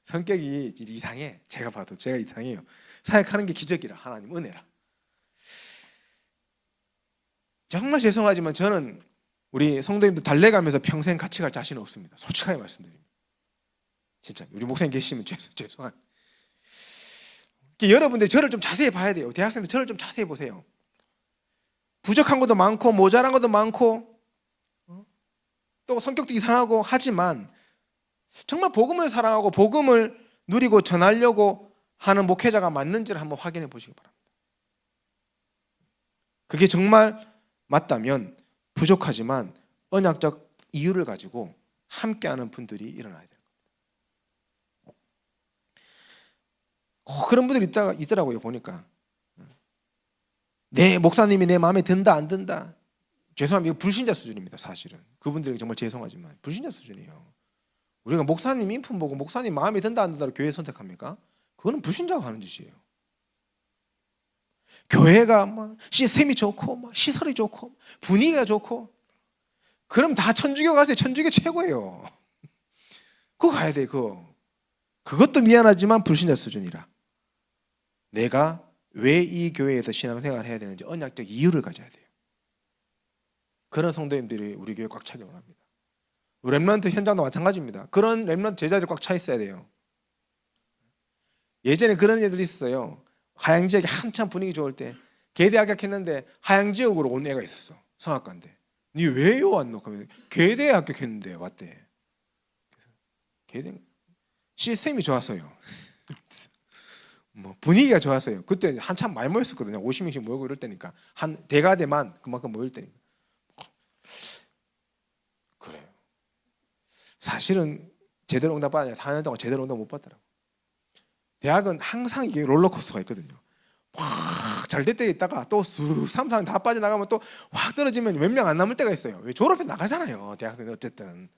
성격이 이상해. 제가 봐도 제가 이상해요. 사역하는 게 기적이라, 하나님 은혜라. 정말 죄송하지만 저는 우리 성도님들 달래가면서 평생 같이 갈 자신은 없습니다. 솔직하게 말씀드립니다. 진짜 우리 목사님 계시면 죄송합니다. 여러분들 저를 좀 자세히 봐야 돼요. 대학생들 저를 좀 자세히 보세요. 부족한 것도 많고 모자란 것도 많고 또 성격도 이상하고 하지만 정말 복음을 사랑하고 복음을 누리고 전하려고 하는 목회자가 맞는지를 한번 확인해 보시기 바랍니다. 그게 정말 맞다면 부족하지만 언약적 이유를 가지고 함께하는 분들이 일어나야 돼요. 그런 분들이 있더라고요. 보니까 내 목사님이 내 마음에 든다 안 든다, 죄송합니다. 이거 불신자 수준입니다. 사실은 그분들에게 정말 죄송하지만 불신자 수준이에요. 우리가 목사님 인품 보고 목사님 마음에 든다 안 든다로 교회 선택합니까? 그거는 불신자가 하는 짓이에요. 교회가 막 시스템이 좋고 막 시설이 좋고 분위기가 좋고 그럼 다 천주교 가세요. 천주교 최고예요. 그거 가야 돼. 그것도 미안하지만 불신자 수준이라. 내가 왜 이 교회에서 신앙생활을 해야 되는지 언약적 이유를 가져야 돼요. 그런 성도님들이 우리 교회 꽉 차기 원합니다. 렘넌트 현장도 마찬가지입니다. 그런 렘넌트 제자들이 꽉 차 있어야 돼요. 예전에 그런 애들이 있어요. 하양지역에 한참 분위기 좋을 때 계대 합격했는데 하양지역으로 온 애가 있었어. 성악가인데 니 왜요 왔노? 그러면 계대에 합격했는데 왔대. 계대 시스템이 좋았어요. 뭐 분위기가 좋았어요. 그때 한참 많이 모였었거든요. 50명씩 모이고 이럴 때니까 한 대가대만 그만큼 모일 때니까. 그래요. 사실은 제대로 응답 받아야 4년 동안 제대로 응답 못 받더라고. 대학은 항상 이게 롤러코스터가 있거든요. 확 잘 될 때 있다가 또 3, 4년 다 빠져나가면 또 확 떨어지면 몇 명 안 남을 때가 있어요. 왜 졸업해 나가잖아요. 대학생은 어쨌든.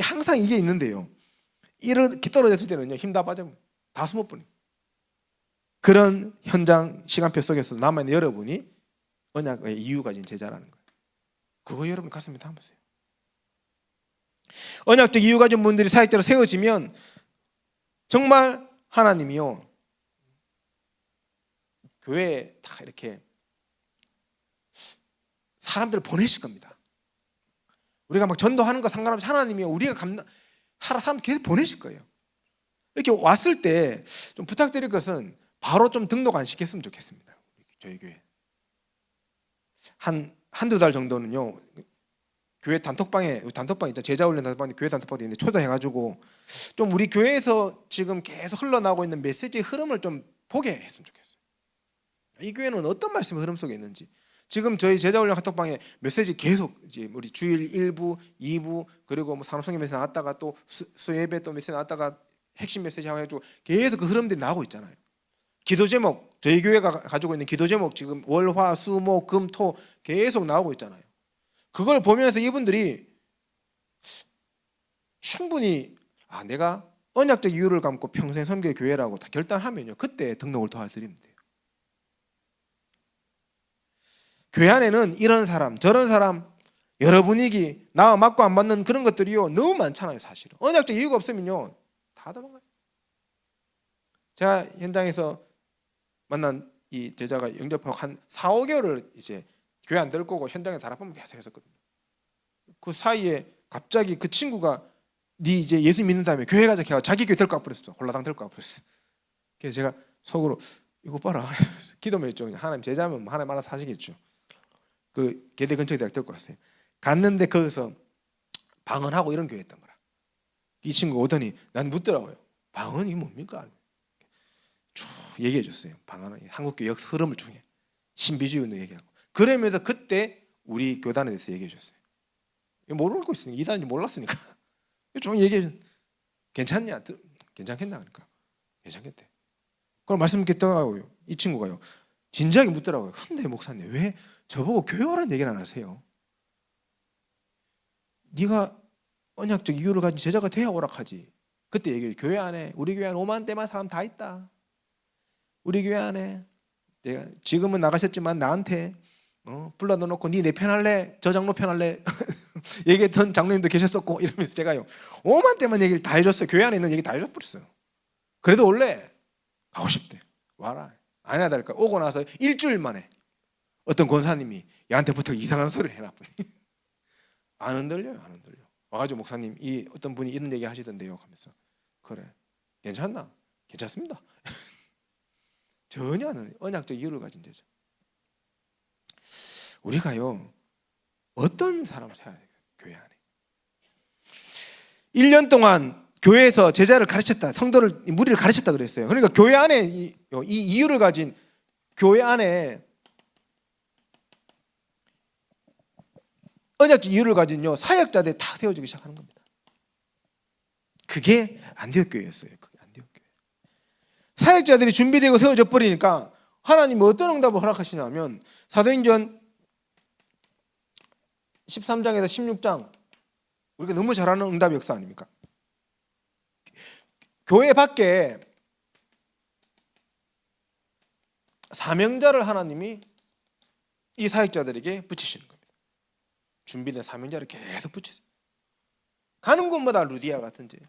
항상 이게 있는데요, 이렇게 떨어졌을 때는요 힘 다 빠져 다 숨어버려요. 그런 현장 시간표 속에서 남아있는 여러분이 언약의 이유 가진 제자라는 거예요. 그거 여러분 가슴에 담으세요. 언약적 이유 가진 분들이 사역자로 세워지면 정말 하나님이요 교회에 다 이렇게 사람들을 보내실 겁니다. 우리가 막 전도하는 거 상관없이 하나님이 우리가 사람 계속 보내실 거예요. 이렇게 왔을 때 좀 부탁드릴 것은 바로 좀 등록 안 시켰으면 좋겠습니다. 저희 교회 한두 달 정도는요 교회 단톡방 있죠. 제자 훈련 단톡방에 교회 단톡방이 있는데 초대해가지고 좀 우리 교회에서 지금 계속 흘러나오고 있는 메시지의 흐름을 좀 보게 했으면 좋겠어요. 이 교회는 어떤 말씀의 흐름 속에 있는지. 지금 저희 제자 훈련 단톡방에 메시지 계속 이제 우리 주일 1부, 2부 그리고 뭐 산업성경 메시지 나왔다가 또 수예배 또 메시지 나왔다가 핵심 메시지 해가지고 계속 그 흐름들이 나오고 있잖아요. 기도 제목, 저희 교회가 가지고 있는 기도 제목 지금 월, 화, 수, 목, 금, 토 계속 나오고 있잖아요. 그걸 보면서 이분들이 충분히 내가 언약적 이유를 감고 평생 섬길 교회라고 다 결단하면요, 그때 등록을 도와드리면 돼요. 교회 안에는 이런 사람 저런 사람 여러 분위기 나와 맞고 안 맞는 그런 것들이요 너무 많잖아요. 사실은 언약적 이유가 없으면요 다 도망가요. 제가 현장에서 만난 이 제자가 영접하고 한 4, 5개월을 이제 교회 안 될 거고 현장에 다락방문 계속 했었거든요. 그 사이에 갑자기 그 친구가 네 이제 예수 믿는 다음에 교회 가자 해서 자기 교회 데리고 와버렸어. 홀라당 데리고 와버렸어. 그래서 제가 속으로 이거 봐라 기도만 했죠. 하나님 제자면 하나님 알아서 하시겠죠. 그 계대 근처에 대학 데리고 왔어요. 갔는데 거기서 방언하고 이런 교회였던 거라. 이 친구가 오더니 난 묻더라고요. 방언이 뭡니까? 쭉 얘기해 줬어요. 방언은 한국교회 역사 흐름을 중에 신비주의 운동 얘기하고 그러면서 그때 우리 교단에 대해서 얘기해 줬어요. 모르고 있으니까 이단인지 몰랐으니까 좀 얘기해 줘. 괜찮냐? 괜찮겠나? 그러니까 괜찮겠대. 그걸 말씀드렸다고요. 이 친구가요 진지하게 묻더라고요. 근데 목사님 왜 저보고 교회 오라는 얘기를 안 하세요? 네가 언약적 이유를 가진 제자가 돼야 오락하지. 그때 얘기해요. 교회 안에 우리 교회 안에 5만 대만 사람 다 있다. 우리 교회 안에 내가 지금은 나가셨지만 나한테 불러 넣어놓고 네 내 편 할래? 저 장로 편 할래? 얘기했던 장로님도 계셨었고 이러면서 제가요 5만 대만 얘기를 다 해줬어요. 교회 안에 있는 얘기 다 해줘버렸어요. 그래도 원래 가고 싶대. 와라. 아니나 다를까 오고 나서 일주일 만에 어떤 권사님이 얘한테부터 이상한 소리를 해놨더니 안 흔들려요. 안 흔들려. 와가지고 목사님 이 어떤 분이 이런 얘기 하시던데요 하면서 그래 괜찮나? 괜찮습니다. 전혀 안 언약적 이유를 가진 제자. 우리가요 어떤 사람을 세워야 돼요? 교회 안에 1년 동안 교회에서 제자를 가르쳤다, 성도를 무리를 가르쳤다 그랬어요. 그러니까 교회 안에 이 이유를 가진 교회 안에 언약적 이유를 가진 사역자들이 다 세워지기 시작하는 겁니다. 그게 안디옥 교회였어요. 그게 안디옥 교회. 사역자들이 준비되고 세워져 버리니까 하나님이 어떤 응답을 허락하시냐면 사도행전 13장에서 16장 우리가 너무 잘 아는 응답 역사 아닙니까? 교회 밖에 사명자를 하나님이 이 사역자들에게 붙이시는 겁니다. 준비된 사명자를 계속 붙이세요. 가는 곳마다 루디아 같은 제자,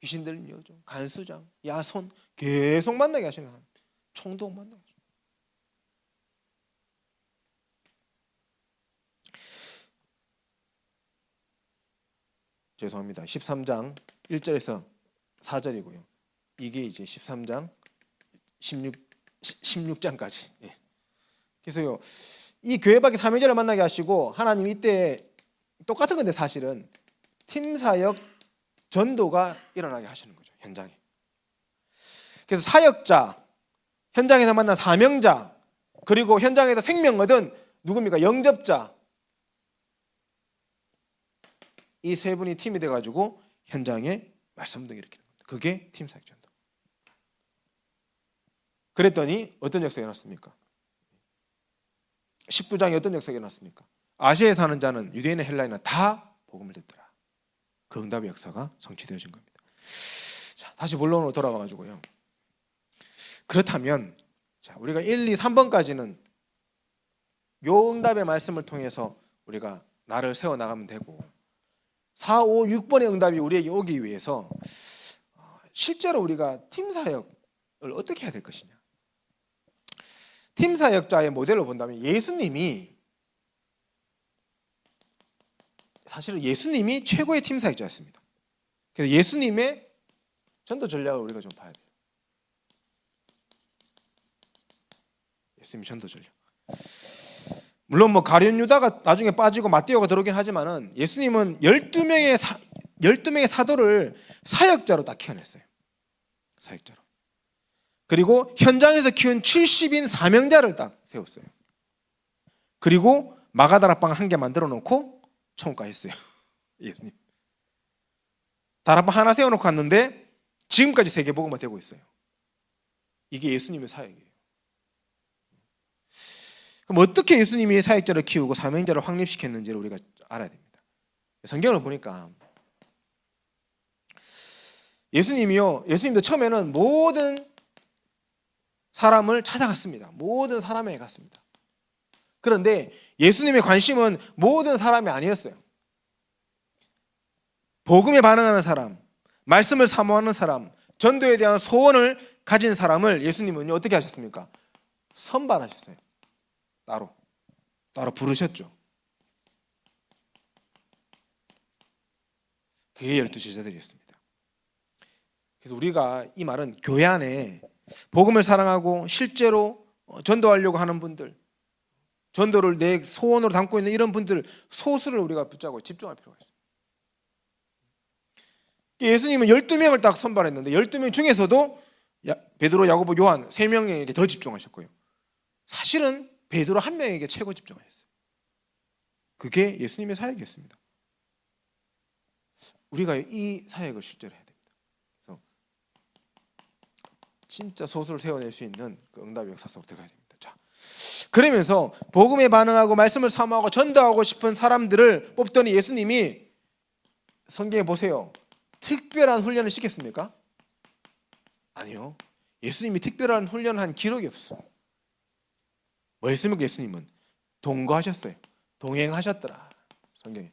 귀신 들린 여종, 간수장, 야손 계속 만나게 하시는 하나님. 총독 만나게 하시는. 죄송합니다. 13장 1절에서 4절이고요. 이게 이제 13장 16장까지. 예. 그래서요. 이 교회 밖에 사명자를 만나게 하시고 하나님 이때 똑같은 건데 사실은 팀사역 전도가 일어나게 하시는 거죠. 현장에. 그래서 사역자, 현장에서 만난 사명자, 그리고 현장에서 생명 얻은 누굽니까? 영접자. 이 세 분이 팀이 돼가지고 현장에 말씀도 일으키는 겁니다. 그게 팀사역 전도. 그랬더니 어떤 역사가 일어났습니까? 19장에 어떤 역사가 일어났습니까? 아시아에 사는 자는 유대인이나 헬라인이나 다 복음을 듣더라. 그 응답의 역사가 성취되어진 겁니다. 자, 다시 본론으로 돌아와 가지고요. 그렇다면 자, 우리가 1, 2, 3번까지는 요 응답의 말씀을 통해서 우리가 나를 세워 나가면 되고 4, 5, 6번의 응답이 우리에게 오기 위해서 실제로 우리가 팀 사역을 어떻게 해야 될 것이냐. 팀 사역자의 모델로 본다면 예수님이 사실은 예수님이 최고의 팀 사역자였습니다. 그래서 예수님의 전도 전략을 우리가 좀 봐야 돼요. 예수님의 전도 전략. 물론 뭐 가룟 유다가 나중에 빠지고 마띠오가 들어오긴 하지만은 예수님은 12명의 사도를 사역자로 딱 키워냈어요. 사역자로. 그리고 현장에서 키운 70인 사명자를 딱 세웠어요. 그리고 마가다락방 한 개 만들어 놓고 천국가했어요. 예수님. 다락방 하나 세워놓고 갔는데 지금까지 세계복음화 되고 있어요. 이게 예수님의 사역이에요. 그럼 어떻게 예수님이 사역자를 키우고 사명자를 확립시켰는지를 우리가 알아야 됩니다. 성경을 보니까 예수님도 처음에는 모든 사람을 찾아갔습니다. 모든 사람에게 갔습니다. 그런데 예수님의 관심은 모든 사람이 아니었어요. 복음에 반응하는 사람, 말씀을 사모하는 사람, 전도에 대한 소원을 가진 사람을 예수님은 어떻게 하셨습니까? 선발하셨어요. 따로 부르셨죠. 그게 12 제자들이었습니다. 그래서 우리가 이 말은 교회 안에 복음을 사랑하고 실제로 전도하려고 하는 분들, 전도를 내 소원으로 담고 있는 이런 분들 소수를 우리가 붙잡고 집중할 필요가 있습니다. 예수님은 12명을 딱 선발했는데 12명 중에서도 베드로, 야고보, 요한 3명에게 더 집중하셨고요. 사실은 베드로 1명에게 최고 집중하셨어요. 그게 예수님의 사역이었습니다. 우리가 이 사역을 실제로 해야 됩니다. 그래서 진짜 소수를 세워낼 수 있는 그 응답의 역사 속으로 들어가야 됩니다. 자, 그러면서 복음에 반응하고 말씀을 사모하고 전도하고 싶은 사람들을 뽑더니 예수님이 성경에 보세요. 특별한 훈련을 시켰습니까? 아니요. 예수님이 특별한 훈련을 한 기록이 없어요. 뭐 했습니까? 예수님은 동거하셨어요. 동행하셨더라. 성경에.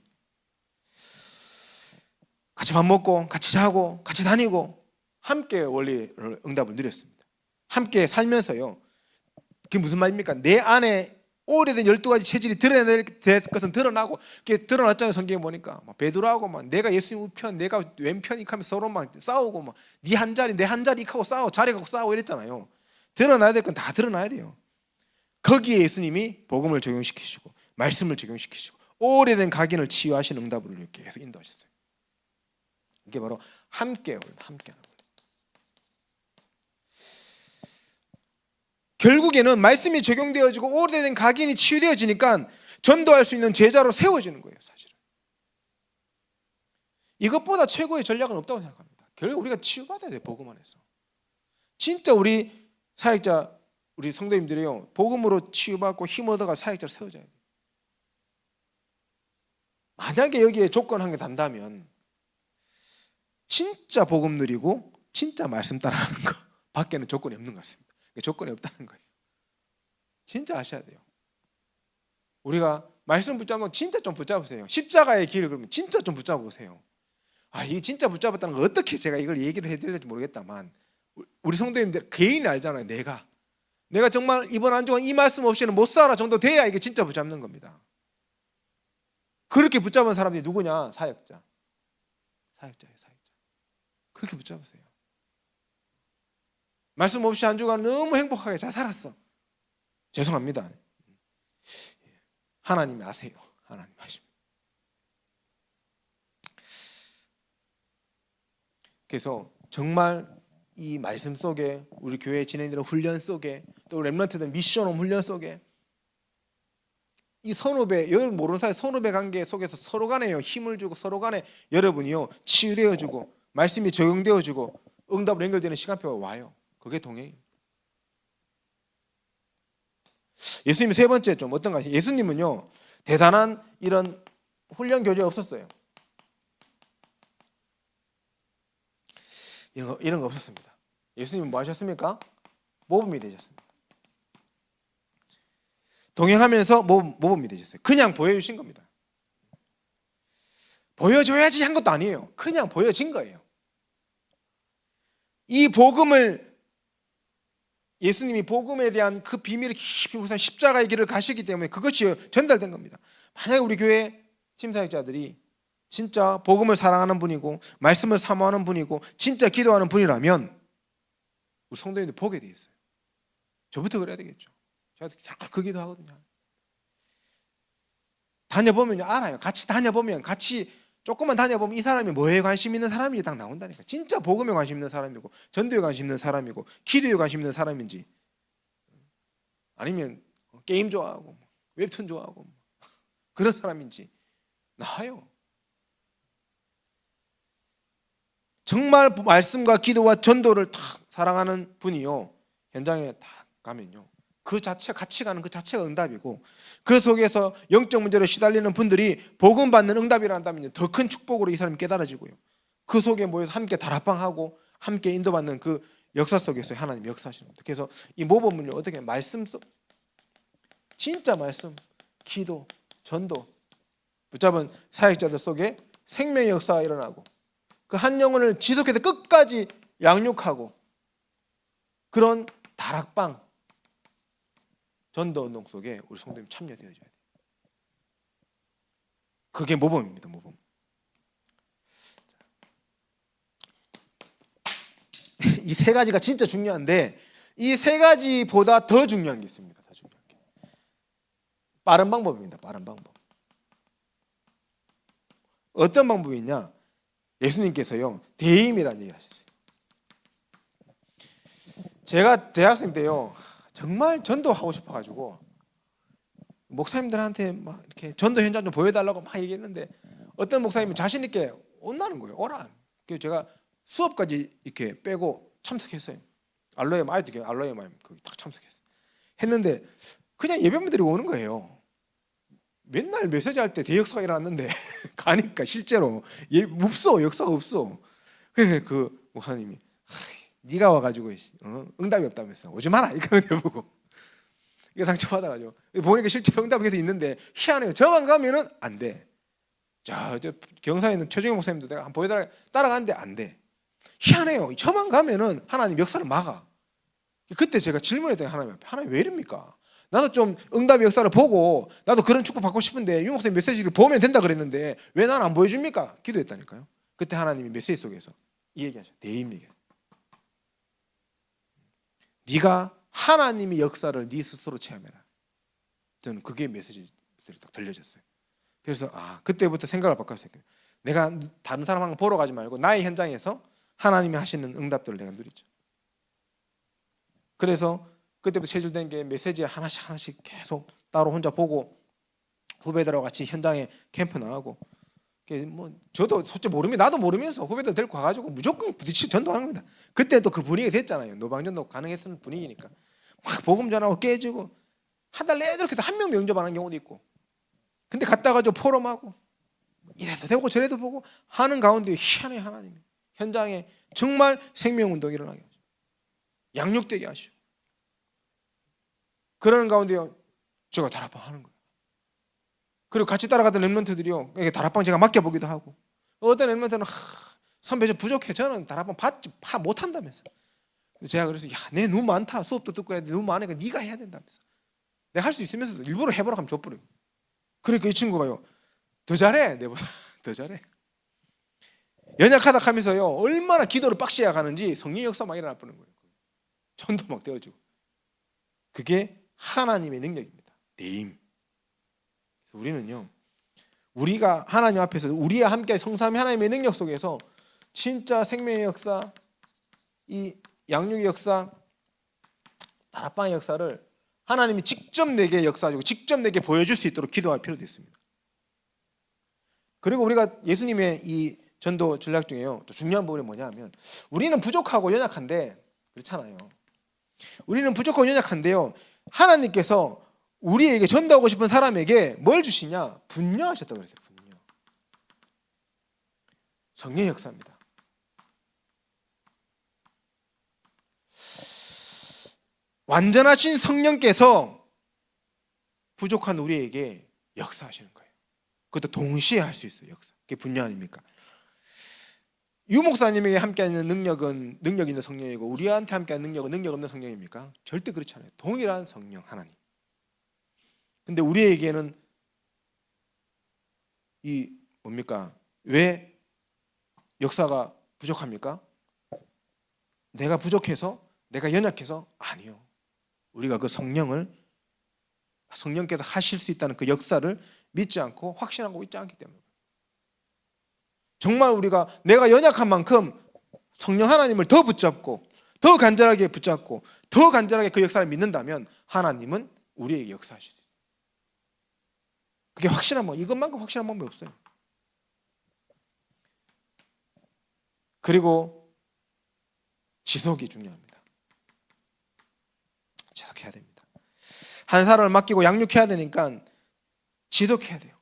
같이 밥 먹고 같이 자고 같이 다니고 함께 원리 응답을 누렸습니다. 함께 살면서요. 그게 무슨 말입니까? 내 안에 오래된 12가지 체질이 드러낼 것은 드러나고 그게 드러났잖아요. 성경에 보니까 베드로하고 막 내가 예수님 우편 내가 왼편이 하면서 서로 막 싸우고 막 네 한 자리 내 한 자리 하고 싸워 자리 갖고 싸우고 이랬잖아요. 드러나야 될 건 다 드러나야 돼요. 거기에 예수님이 복음을 적용시키시고 말씀을 적용시키시고 오래된 각인을 치유하시는 응답으로 이렇게 계속 인도하셨어요. 이게 바로 함께하는 거예요. 결국에는 말씀이 적용되어지고 오래된 각인이 치유되어지니까 전도할 수 있는 제자로 세워지는 거예요. 사실은 이것보다 최고의 전략은 없다고 생각합니다. 결국 우리가 치유받아야 돼요. 복음 안에서 진짜 우리 사역자 우리 성도님들이요 복음으로 치유받고 힘 얻어가 사역자로 세워져야 돼요. 만약에 여기에 조건 한 개 단다면 진짜 복음 누리고 진짜 말씀 따라하는 거 밖에는 조건이 없는 것 같습니다. 조건이 없다는 거예요. 진짜 아셔야 돼요. 우리가 말씀 붙잡는 진짜 좀 붙잡으세요. 십자가의 길을 그러면 진짜 좀 붙잡으세요. 이게 진짜 붙잡았다는 거 어떻게 제가 이걸 얘기를 해드려야 될지 모르겠다만 우리 성도님들 개인이 알잖아요. 내가 정말 이번 한 주간 이 말씀 없이는 못 살아 정도 돼야 이게 진짜 붙잡는 겁니다. 그렇게 붙잡은 사람들이 누구냐? 사역자예요. 사역자. 그렇게 붙잡으세요. 말씀 없이 한 주간 너무 행복하게 잘 살았어. 죄송합니다. 하나님이 아세요. 하나님 아십니다. 그래서 정말 이 말씀 속에 우리 교회 진행되는 훈련 속에 또 렘넌트들 미션홈 훈련 속에 이 선후배 열 모르는 사이 선후배 관계 속에서 서로 간에 힘을 주고 서로 간에 여러분이요 치유되어지고 말씀이 적용되어지고 응답으로 연결되는 시간표가 와요. 그게 동행입니다. 예수님이 세 번째 좀 어떤가? 예수님은요 대단한 이런 훈련 교재 없었어요. 이런 거 없었습니다. 예수님은 뭐 하셨습니까? 모범이 되셨습니다. 동행하면서 모범이 되셨어요. 그냥 보여주신 겁니다. 보여줘야지 한 것도 아니에요. 그냥 보여진 거예요. 이 복음을 예수님이 복음에 대한 그 비밀을 깊이 묵상 십자가의 길을 가시기 때문에 그것이 전달된 겁니다. 만약에 우리 교회 팀사역자들이 진짜 복음을 사랑하는 분이고 말씀을 사모하는 분이고 진짜 기도하는 분이라면 우리 성도님들 보게 돼 있어요. 저부터 그래야 되겠죠. 제가 잘 그 기도하거든요. 다녀보면 알아요. 같이 다녀보면, 같이 조금만 다녀보면 이 사람이 뭐에 관심 있는 사람인지 딱 나온다니까. 진짜 복음에 관심 있는 사람이고, 전도에 관심 있는 사람이고, 기도에 관심 있는 사람인지, 아니면 게임 좋아하고 웹툰 좋아하고 그런 사람인지 나와요. 정말 말씀과 기도와 전도를 탁 사랑하는 분이요, 현장에 딱 가면요, 그 자체, 같이 가는 그 자체가 응답이고, 그 속에서 영적 문제로 시달리는 분들이 복음 받는 응답이라 한다면 더 큰 축복으로 이 사람이 깨달아지고요, 그 속에 모여서 함께 다락방하고 함께 인도받는 그 역사 속에서 하나님 역사하시는 겁니다. 그래서 이 모범은요, 어떻게 말씀 속, 진짜 말씀, 기도, 전도 붙잡은 사역자들 속에 생명의 역사가 일어나고, 그 한 영혼을 지속해서 끝까지 양육하고, 그런 다락방 전도 운동 속에 우리 성도님 참여되어줘야 돼요. 그게 모범입니다. 모범. 이 세 가지가 진짜 중요한데, 이 세 가지보다 더 중요한 게 있습니다. 더 중요한 게 빠른 방법입니다. 빠른 방법. 어떤 방법이 있냐? 예수님께서요, 대임이라는 얘기를 하셨어요. 제가 대학생 때요, 정말 전도하고 싶어가지고 목사님들한테 막 이렇게 전도 현장 좀 보여달라고 막 얘기했는데, 어떤 목사님이 자신 있게 온다는 거예요. 오라. 그래서 제가 수업까지 이렇게 빼고 참석했어요. 알로에 마이도 알로에 마이 거기 딱 참석했어요. 했는데 그냥 예배만 드리고 오는 거예요. 맨날 메시지 할 때 대역사가 일어났는데 가니까 실제로 없어, 역사가 없어. 그래 그 목사님이 네가 와가지고 응답이 없다면서 오지 마라 이렇게 내보고, 이게 상처받아가지고 보니까 실제 응답이 계속 있는데 희한해요. 저만 가면은 안 돼. 저 경산에 있는 최종영 목사님도 내가 한번 보여달라 따라가는데 안 돼. 희한해요. 저만 가면은 하나님 역사를 막아. 그때 제가 질문했더니 하나님 왜 이럽니까? 나도 좀 응답의 역사를 보고 나도 그런 축복 받고 싶은데 유 목사님 메시지를 보면 된다 그랬는데 왜 난 안 보여줍니까? 기도했다니까요. 그때 하나님이 메시지 속에서 이 얘기하셔. 대임 얘기. 네가 하나님의 역사를 네 스스로 체험해라. 저는 그게 메시지들이 딱 들려졌어요. 그래서 그때부터 생각을 바꿨어요. 내가 다른 사람 보러 가지 말고 나의 현장에서 하나님이 하시는 응답들을 내가 누리죠. 그래서 그때부터 체질된 게 메시지 하나씩 계속 따로 혼자 보고, 후배들하고 같이 현장에 캠프 나가고, 뭐 저도 솔직히 모릅니다. 나도 모르면서 후배들 데리고 가가지고 무조건 부딪히 전도하는 겁니다. 그때도 그 분위기 됐잖아요. 노방전도 가능했던 분위기니까 막 복음 전하고 깨지고, 한 달 내내 그렇게 한 명도 영접 안 하는 경우도 있고, 근데 갔다 가지고 포럼하고 이래도 되고 저래도 보고 하는 가운데 희한해 하나님이 현장에 정말 생명운동이 일어나게 하죠. 양육되게 하시고, 그러는 가운데 제가 다락방 하는 거예요. 그리고 같이 따라가던 랩런트들이요, 다락방 제가 맡겨보기도 하고, 어떤 랩런트는 선배 저 부족해, 저는 다락방 파 못한다면서. 제가 그래서 내 너무 많다, 수업도 듣고 해야 돼, 너무 많으니까 네가 해야 된다면서. 내가 할 수 있으면서도 일부러 해보라 하면 줘버려요. 그러니까 이 친구가요 더 잘해, 내보다 더 잘해. 연약하다 하면서요 얼마나 기도를 빡시게 가는지 성령 역사 막 일어나 버는 거예요. 전도 막 되어지고. 그게 하나님의 능력입니다. 대임. 그래서 우리는요, 우리가 하나님 앞에서 우리와 함께 성삼위 하나님의 능력 속에서 진짜 생명의 역사, 이 양육의 역사, 다락방의 역사를 하나님이 직접 내게 역사하시고 직접 내게 보여줄 수 있도록 기도할 필요도 있습니다. 그리고 우리가 예수님의 이 전도 전략 중에요 또 중요한 부분이 뭐냐면, 우리는 부족하고 연약한데, 그렇잖아요. 우리는 부족하고 연약한데요, 하나님께서 우리에게 전도하고 싶은 사람에게 뭘 주시냐? 분녀하셨다고 그랬어요. 분녀. 성령의 역사입니다. 완전하신 성령께서 부족한 우리에게 역사하시는 거예요. 그것도 동시에 할 수 있어요. 역사. 그게 분녀 아닙니까? 유 목사님에게 함께하는 능력은 능력 있는 성령이고, 우리한테 함께하는 능력은 능력 없는 성령입니까? 절대 그렇지 않아요. 동일한 성령 하나님. 근데 우리에게는 이 뭡니까? 왜 역사가 부족합니까? 내가 부족해서? 내가 연약해서? 아니요. 우리가 그 성령께서 하실 수 있다는 그 역사를 믿지 않고 확신하고 있지 않기 때문에. 정말 우리가 내가 연약한 만큼 성령 하나님을 더 붙잡고 더 간절하게 붙잡고 더 간절하게 그 역사를 믿는다면 하나님은 우리에게 역사하실 수 있어요. 그게 확실한 뭐 이것만큼 확실한 방법이 없어요. 그리고 지속이 중요합니다. 지속해야 됩니다. 한 사람을 맡기고 양육해야 되니까 지속해야 돼요.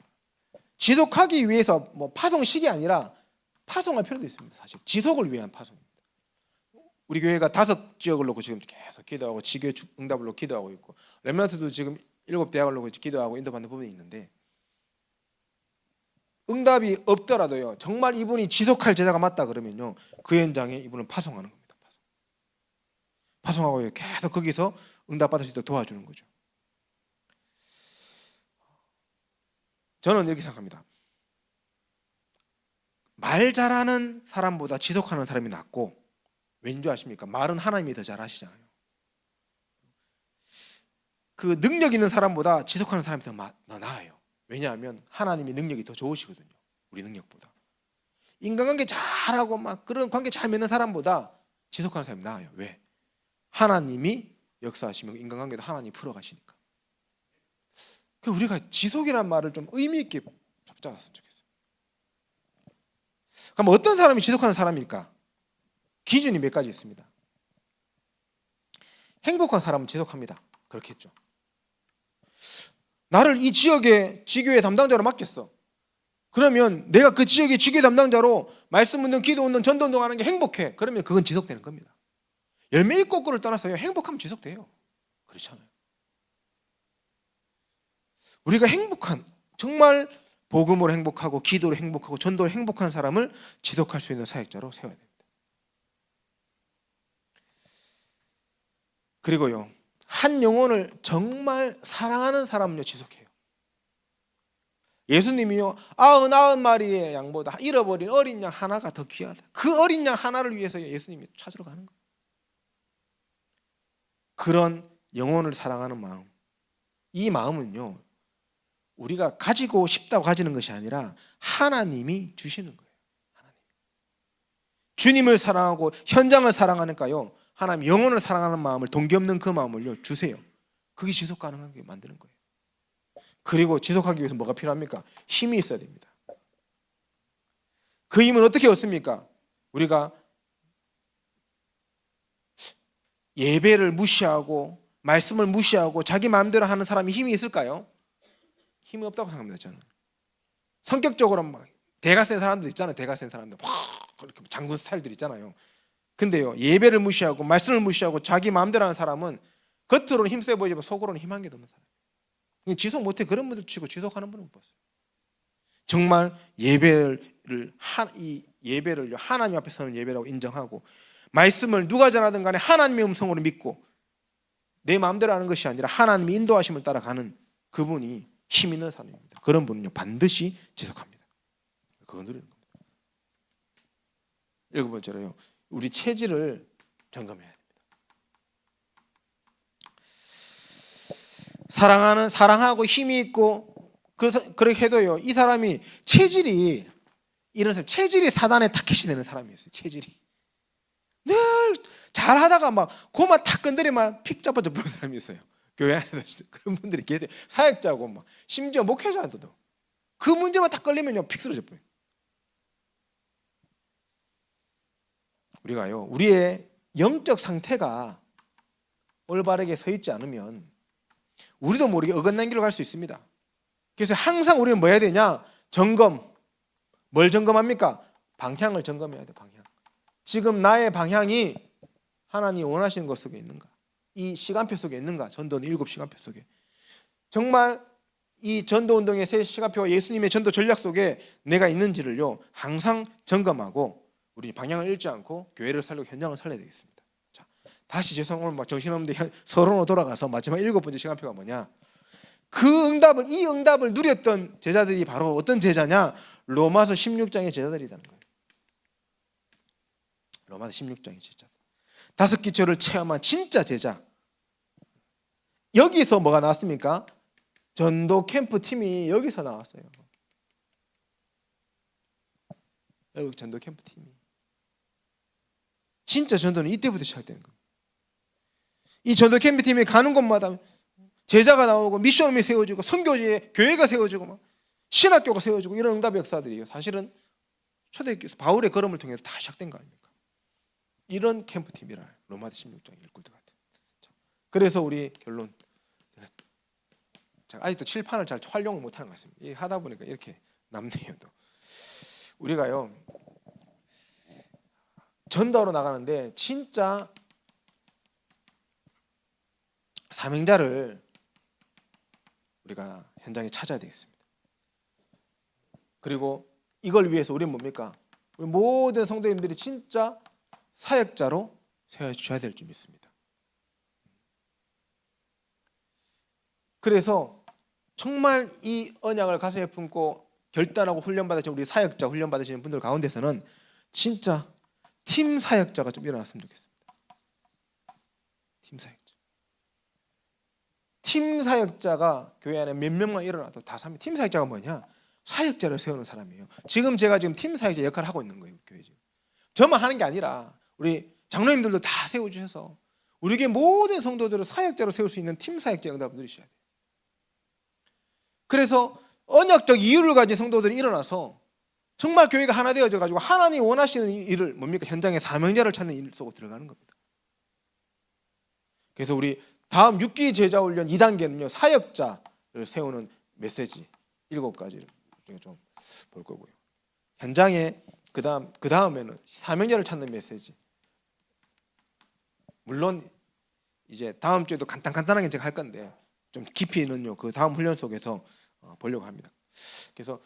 지속하기 위해서 뭐 파송식이 아니라 파송할 필요도 있습니다. 사실 지속을 위한 파송입니다. 우리 교회가 5지역을 놓고 지금 계속 기도하고 지교회 응답을 놓고 기도하고 있고 렘넌트도 지금 7대학을 놓고 기도하고 인도받는 부분이 있는데 응답이 없더라도요 정말 이분이 지속할 제자가 맞다 그러면요 그 현장에 이분을 파송하는 겁니다. 파송하고 계속 거기서 응답받을 수 있도록 도와주는 거죠. 저는 이렇게 생각합니다. 말 잘하는 사람보다 지속하는 사람이 낫고, 왠지 아십니까? 말은 하나님이 더 잘하시잖아요. 그 능력 있는 사람보다 지속하는 사람이 더 나아요. 왜냐하면 하나님의 능력이 더 좋으시거든요. 우리 능력보다. 인간관계 잘하고 막 그런 관계 잘 맺는 사람보다 지속하는 사람이 나아요. 왜? 하나님이 역사하시면 인간관계도 하나님이 풀어가시니까. 우리가 지속이라는 말을 좀 의미 있게 잡았으면 좋겠어요. 그럼 어떤 사람이 지속하는 사람일까? 기준이 몇 가지 있습니다. 행복한 사람은 지속합니다. 그렇겠죠. 나를 이 지역의 지교회 담당자로 맡겼어. 그러면 내가 그 지역의 지교회 담당자로 말씀 운동, 기도 운동, 전도 운동 하는 게 행복해. 그러면 그건 지속되는 겁니다. 열매 있고 없고를 떠나서요 행복하면 지속돼요. 그렇잖아요. 우리가 행복한, 정말 복음으로 행복하고 기도로 행복하고 전도로 행복한 사람을 지속할 수 있는 사역자로 세워야 됩니다. 그리고요 한 영혼을 정말 사랑하는 사람은요 지속해요. 예수님이요 99마리의 양보다 잃어버린 어린 양 하나가 더 귀하다. 그 어린 양 하나를 위해서 예수님이 찾으러 가는 거예요. 그런 영혼을 사랑하는 마음, 이 마음은요 우리가 가지고 싶다고 가지는 것이 아니라 하나님이 주시는 거예요. 하나님. 주님을 사랑하고 현장을 사랑하니까요 하나님 영혼을 사랑하는 마음을, 동기 없는 그 마음을요 주세요. 그게 지속 가능하게 만드는 거예요. 그리고 지속하기 위해서 뭐가 필요합니까? 힘이 있어야 됩니다. 그 힘은 어떻게 얻습니까? 우리가 예배를 무시하고 말씀을 무시하고 자기 마음대로 하는 사람이 힘이 있을까요? 힘이 없다고 생각합니다. 저는 성격적으로 막 대가 센 사람들 있잖아요. 대가 센 사람들 막 그렇게 장군 스타일들 있잖아요. 근데요 예배를 무시하고 말씀을 무시하고 자기 마음대로 하는 사람은 겉으로는 힘세 보이지만 속으로는 힘한 게 없는 사람. 지속 못해. 그런 분들 치고 지속하는 분은 못 봤어요. 정말 예배를 하나님 앞에 서는 예배라고 인정하고 말씀을 누가 전하든 간에 하나님의 음성으로 믿고 내 마음대로 하는 것이 아니라 하나님의 인도하심을 따라가는 그분이 힘 있는 사람입니다. 그런 분은요 반드시 지속합니다. 그거 누리는 겁니다. 7번째로요 우리 체질을 점검해야 됩니다. 사랑하고 힘이 있고 그렇게 해도요 이 사람이 체질이, 이런 사람 체질이 사단의 타켓이 되는 사람이 있어요. 체질이 늘 잘하다가 막 고만 탁 건드리면 픽 잡아져 버리는 사람이 있어요. 교회 안에도 그런 분들이 계세요. 사역자고 막 심지어 목회자한테도 그 문제만 딱 걸리면요 픽 쓰러져 버려요. 우리가요 우리의 영적 상태가 올바르게 서 있지 않으면 우리도 모르게 어긋난 길로 갈 수 있습니다. 그래서 항상 우리는 뭐 해야 되냐? 점검. 뭘 점검합니까? 방향을 점검해야 돼. 방향. 지금 나의 방향이 하나님이 원하시는 것 속에 있는가? 이 시간표 속에 있는가? 전도는 7시간표 속에. 정말 이 전도운동의 3시간표와 예수님의 전도 전략 속에 내가 있는지를요 항상 점검하고 우리 방향을 잃지 않고 교회를 살리고 현장을 살려야 되겠습니다. 자, 다시 오늘 막 정신없는데 서론으로 돌아가서 마지막 7번째 시간표가 뭐냐? 이 응답을 누렸던 제자들이 바로 어떤 제자냐? 로마서 16장의 제자들이라는 거예요. 로마서 16장의 제자들. 5기초를 체험한 진짜 제자. 여기서 뭐가 나왔습니까? 전도 캠프 팀이 여기서 나왔어요. 여기 전도 캠프 팀이. 진짜 전도는 이때부터 시작되는 겁니다. 이 전도 캠프 팀이 가는 곳마다 제자가 나오고 미션홈이 세워지고 선교지에 교회가 세워지고 막 신학교가 세워지고 이런 응답의 역사들이에요. 사실은 초대교회 바울의 걸음을 통해서 다 시작된 거 아닙니까? 이런 캠프팀이라 로마서 16장 읽을 것 같아요. 그래서 우리 결론, 제가 아직도 칠판을 잘 활용을 못하는 것 같습니다. 이 하다 보니까 이렇게 남네요. 또 우리가요 전도하러 나가는데 진짜 사명자를 우리가 현장에 찾아야 되겠습니다. 그리고 이걸 위해서 우리는 뭡니까? 우리 모든 성도님들이 진짜 사역자로 세워주셔야 될 줄 믿습니다. 그래서 정말 이 언약을 가슴에 품고 결단하고 훈련받으신 우리 사역자 훈련받으시는 분들 가운데서는 진짜 팀 사역자가 좀 일어났으면 좋겠습니다. 팀 사역자. 팀 사역자가 교회 안에 몇 명만 일어나도 다 삽니다. 팀 사역자가 뭐냐? 사역자를 세우는 사람이에요. 제가 지금 팀 사역자 역할을 하고 있는 거예요. 교회 지금. 저만 하는 게 아니라 우리 장로님들도 다 세워주셔서 우리 교회 모든 성도들을 사역자로 세울 수 있는 팀 사역자 응답을 누리셔야 돼요. 그래서 언약적 이유를 가진 성도들이 일어나서 정말 교회가 하나 되어져 가지고 하나님이 원하시는 일을 뭡니까? 현장에 사명자를 찾는 일 속으로 들어가는 겁니다. 그래서 우리 다음 6기 제자 훈련 2단계는요 사역자를 세우는 메시지 7가지를 우리가 좀 볼 거고요. 현장에 그 다음에는 사명자를 찾는 메시지. 물론 이제 다음 주에도 간단하게 제가 할 건데 좀 깊이는요 그 다음 훈련 속에서 보려고 합니다. 그래서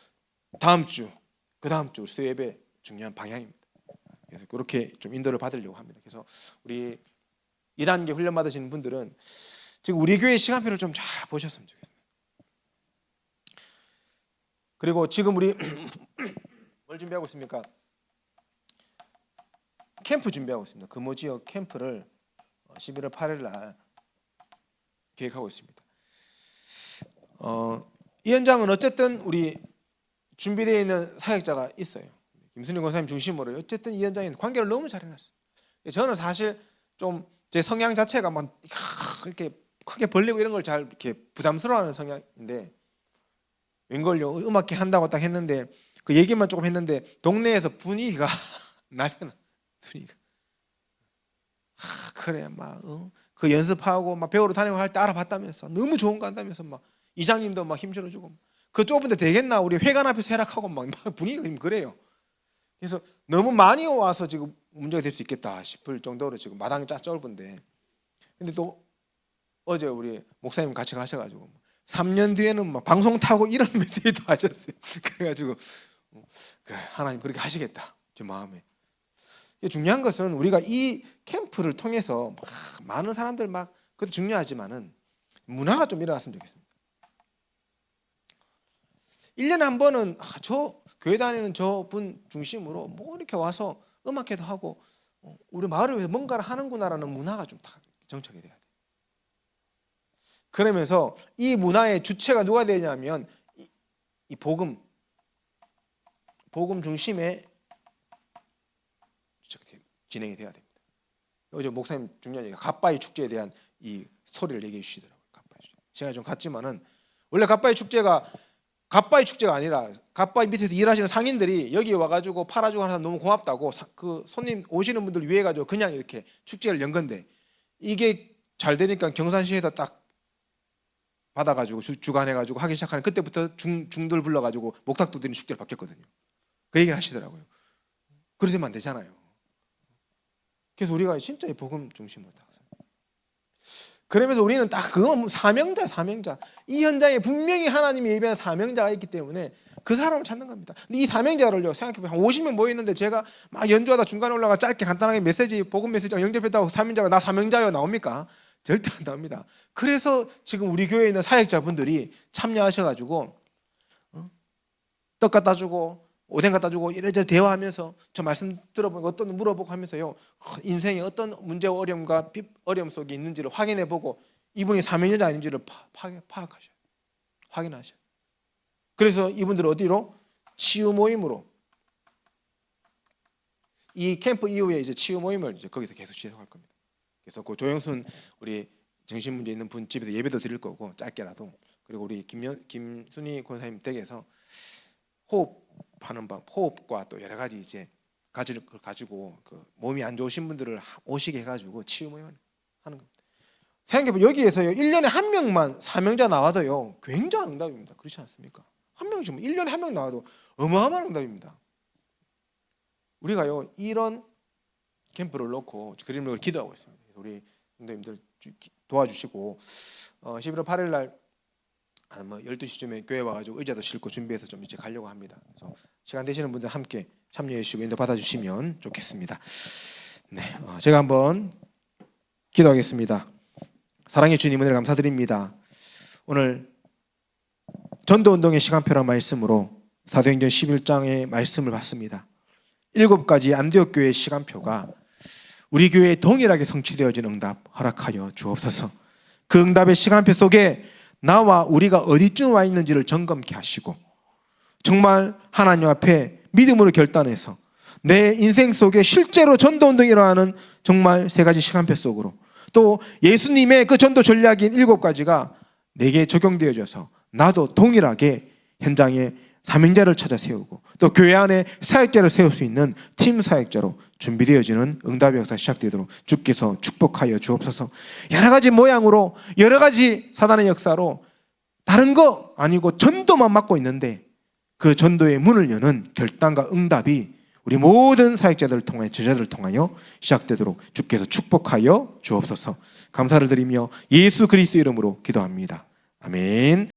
다음 주, 그 다음 주 수예배 중요한 방향입니다. 그래서 그렇게 좀 인도를 받으려고 합니다. 그래서 우리 2단계 훈련 받으시는 분들은 지금 우리 교회 시간표를 좀 잘 보셨으면 좋겠습니다. 그리고 지금 우리 뭘 준비하고 있습니까? 캠프 준비하고 있습니다. 금호지역 캠프를 11월 8일 날 계획하고 있습니다. 이 현장은 어쨌든 우리 준비되어 있는 사역자가 있어요. 김순희 권사님 중심으로 어쨌든 이 현장에 관계를 너무 잘 해놨어요. 저는 사실 좀 제 성향 자체가 막 이렇게 크게 벌리고 이런 걸 잘 이렇게 부담스러워하는 성향인데 웬걸요 음악회 한다고 딱 했는데 그 얘기만 조금 했는데 동네에서 분위기가 난리나 분위기가 그래 막 그 연습하고 막 배우러 다니고 할 때 알아봤다면서 너무 좋은 거 한다면서 막 이장님도 막 힘들어주고 그 좁은데 되겠나 우리 회관 앞에서 해락하고 막 분위기가 지금 그래요. 그래서 너무 많이 와서 지금 문제가 될 수 있겠다 싶을 정도로 지금 마당이 좁은데 근데 또 어제 우리 목사님 같이 가셔가지고 3년 뒤에는 막 방송 타고 이런 메시지도 하셨어요. 그래가지고 그래 하나님 그렇게 하시겠다 제 마음에. 중요한 것은 우리가 이 캠프를 통해서 많은 사람들 막 그것도 중요하지만은 문화가 좀 일어났으면 좋겠습니다. 1년에 한 번은 저 교회 다니는 저분 중심으로 뭐 이렇게 와서 음악회도 하고 우리 마을을 위해서 뭔가를 하는구나라는 문화가 좀 다 정착이 돼야 돼요. 그러면서 이 문화의 주체가 누가 되냐면 이 복음 중심의 진행이 돼야 됩니다. 어제 목사님 중요한 얘기가 갓바위 축제에 대한 이 소리를 얘기해 주시더라고요. 갓바위 축제. 제가 좀 갔지만은 원래 갓바위 축제가 아니라 갓바위 밑에서 일하시는 상인들이 여기 와가지고 팔아주고 하는 사람 너무 고맙다고 그 손님 오시는 분들 위해 가지고 그냥 이렇게 축제를 연 건데 이게 잘 되니까 경산시에다 딱 받아가지고 주관해가지고 하기 시작하는 그때부터 중들 불러가지고 목탁 두드리는 축제를 바뀌었거든요. 그 얘기를 하시더라고요. 그래 되면 안 되잖아요. 그래서 우리가 진짜 이 복음 중심으로 다. 그러면서 우리는 딱 그건 사명자. 이 현장에 분명히 하나님이 예비한 사명자가 있기 때문에 그 사람을 찾는 겁니다. 근데 이 사명자를요 생각해보면 한 50명 모여 있는데 제가 막 연주하다 중간에 올라가 짧게 간단하게 메시지 복음 메시지가 영접했다고 사명자가 나 사명자요 나옵니까? 절대 안 나옵니다. 그래서 지금 우리 교회에 있는 사역자분들이 참여하셔가지고 떡 갖다 주고 오뎅 갖다 주고 이래저래 대화하면서 저 말씀 들어보고 어떤 물어보고 하면서요 인생에 어떤 문제와 어려움 속에 있는지를 확인해보고 이분이 사명자 아닌지를 파악하셔요. 확인하셔요. 그래서 이분들 어디로? 치유 모임으로. 이 캠프 이후에 이제 치유 모임을 이제 거기서 계속 시작할 겁니다. 그래서 그 조영순 우리 정신 문제 있는 분 집에서 예배도 드릴 거고 짧게라도, 그리고 우리 김순희 권사님 댁에서 호흡하는 방, 호흡과 또 여러 가지 이제 가지고 그 몸이 안 좋으신 분들을 오시게 해가지고 치유 모임을 하는 겁니다. 생각해보면 여기에서요 1년에 한 명만 사명자 나와도요 굉장한 응답입니다. 그렇지 않습니까? 한 명씩 1년에 한 명 나와도 어마어마한 응답입니다. 우리가요 이런 캠프를 놓고 그림을 기도하고 있습니다. 우리 성도님들 도와주시고 11월 8일 날 12시쯤에 교회 와가지고 의자도 싣고 준비해서 좀 이제 가려고 합니다. 그래서 시간 되시는 분들 함께 참여해 주시고 인도 받아주시면 좋겠습니다. 네, 제가 한번 기도하겠습니다. 사랑의 주님, 은혜를 감사드립니다. 오늘 전도운동의 시간표란 말씀으로 사도행전 11장의 말씀을 봤습니다. 7가지 안디옥 교회의 시간표가 우리 교회에 동일하게 성취되어진 응답 허락하여 주옵소서. 그 응답의 시간표 속에 나와 우리가 어디쯤 와 있는지를 점검케 하시고 정말 하나님 앞에 믿음으로 결단해서 내 인생 속에 실제로 전도운동이 일어나는 정말 3가지 시간표 속으로, 또 예수님의 그 전도 전략인 7가지가 내게 적용되어져서 나도 동일하게 현장에 사명자를 찾아 세우고 또 교회 안에 사역자를 세울 수 있는 팀 사역자로 준비되어지는 응답의 역사 시작되도록 주께서 축복하여 주옵소서. 여러 가지 모양으로 여러 가지 사단의 역사로 다른 거 아니고 전도만 맡고 있는데 그 전도의 문을 여는 결단과 응답이 우리 모든 사역자들을 통하여 제자들을 통하여 시작되도록 주께서 축복하여 주옵소서. 감사를 드리며 예수 그리스도 이름으로 기도합니다. 아멘.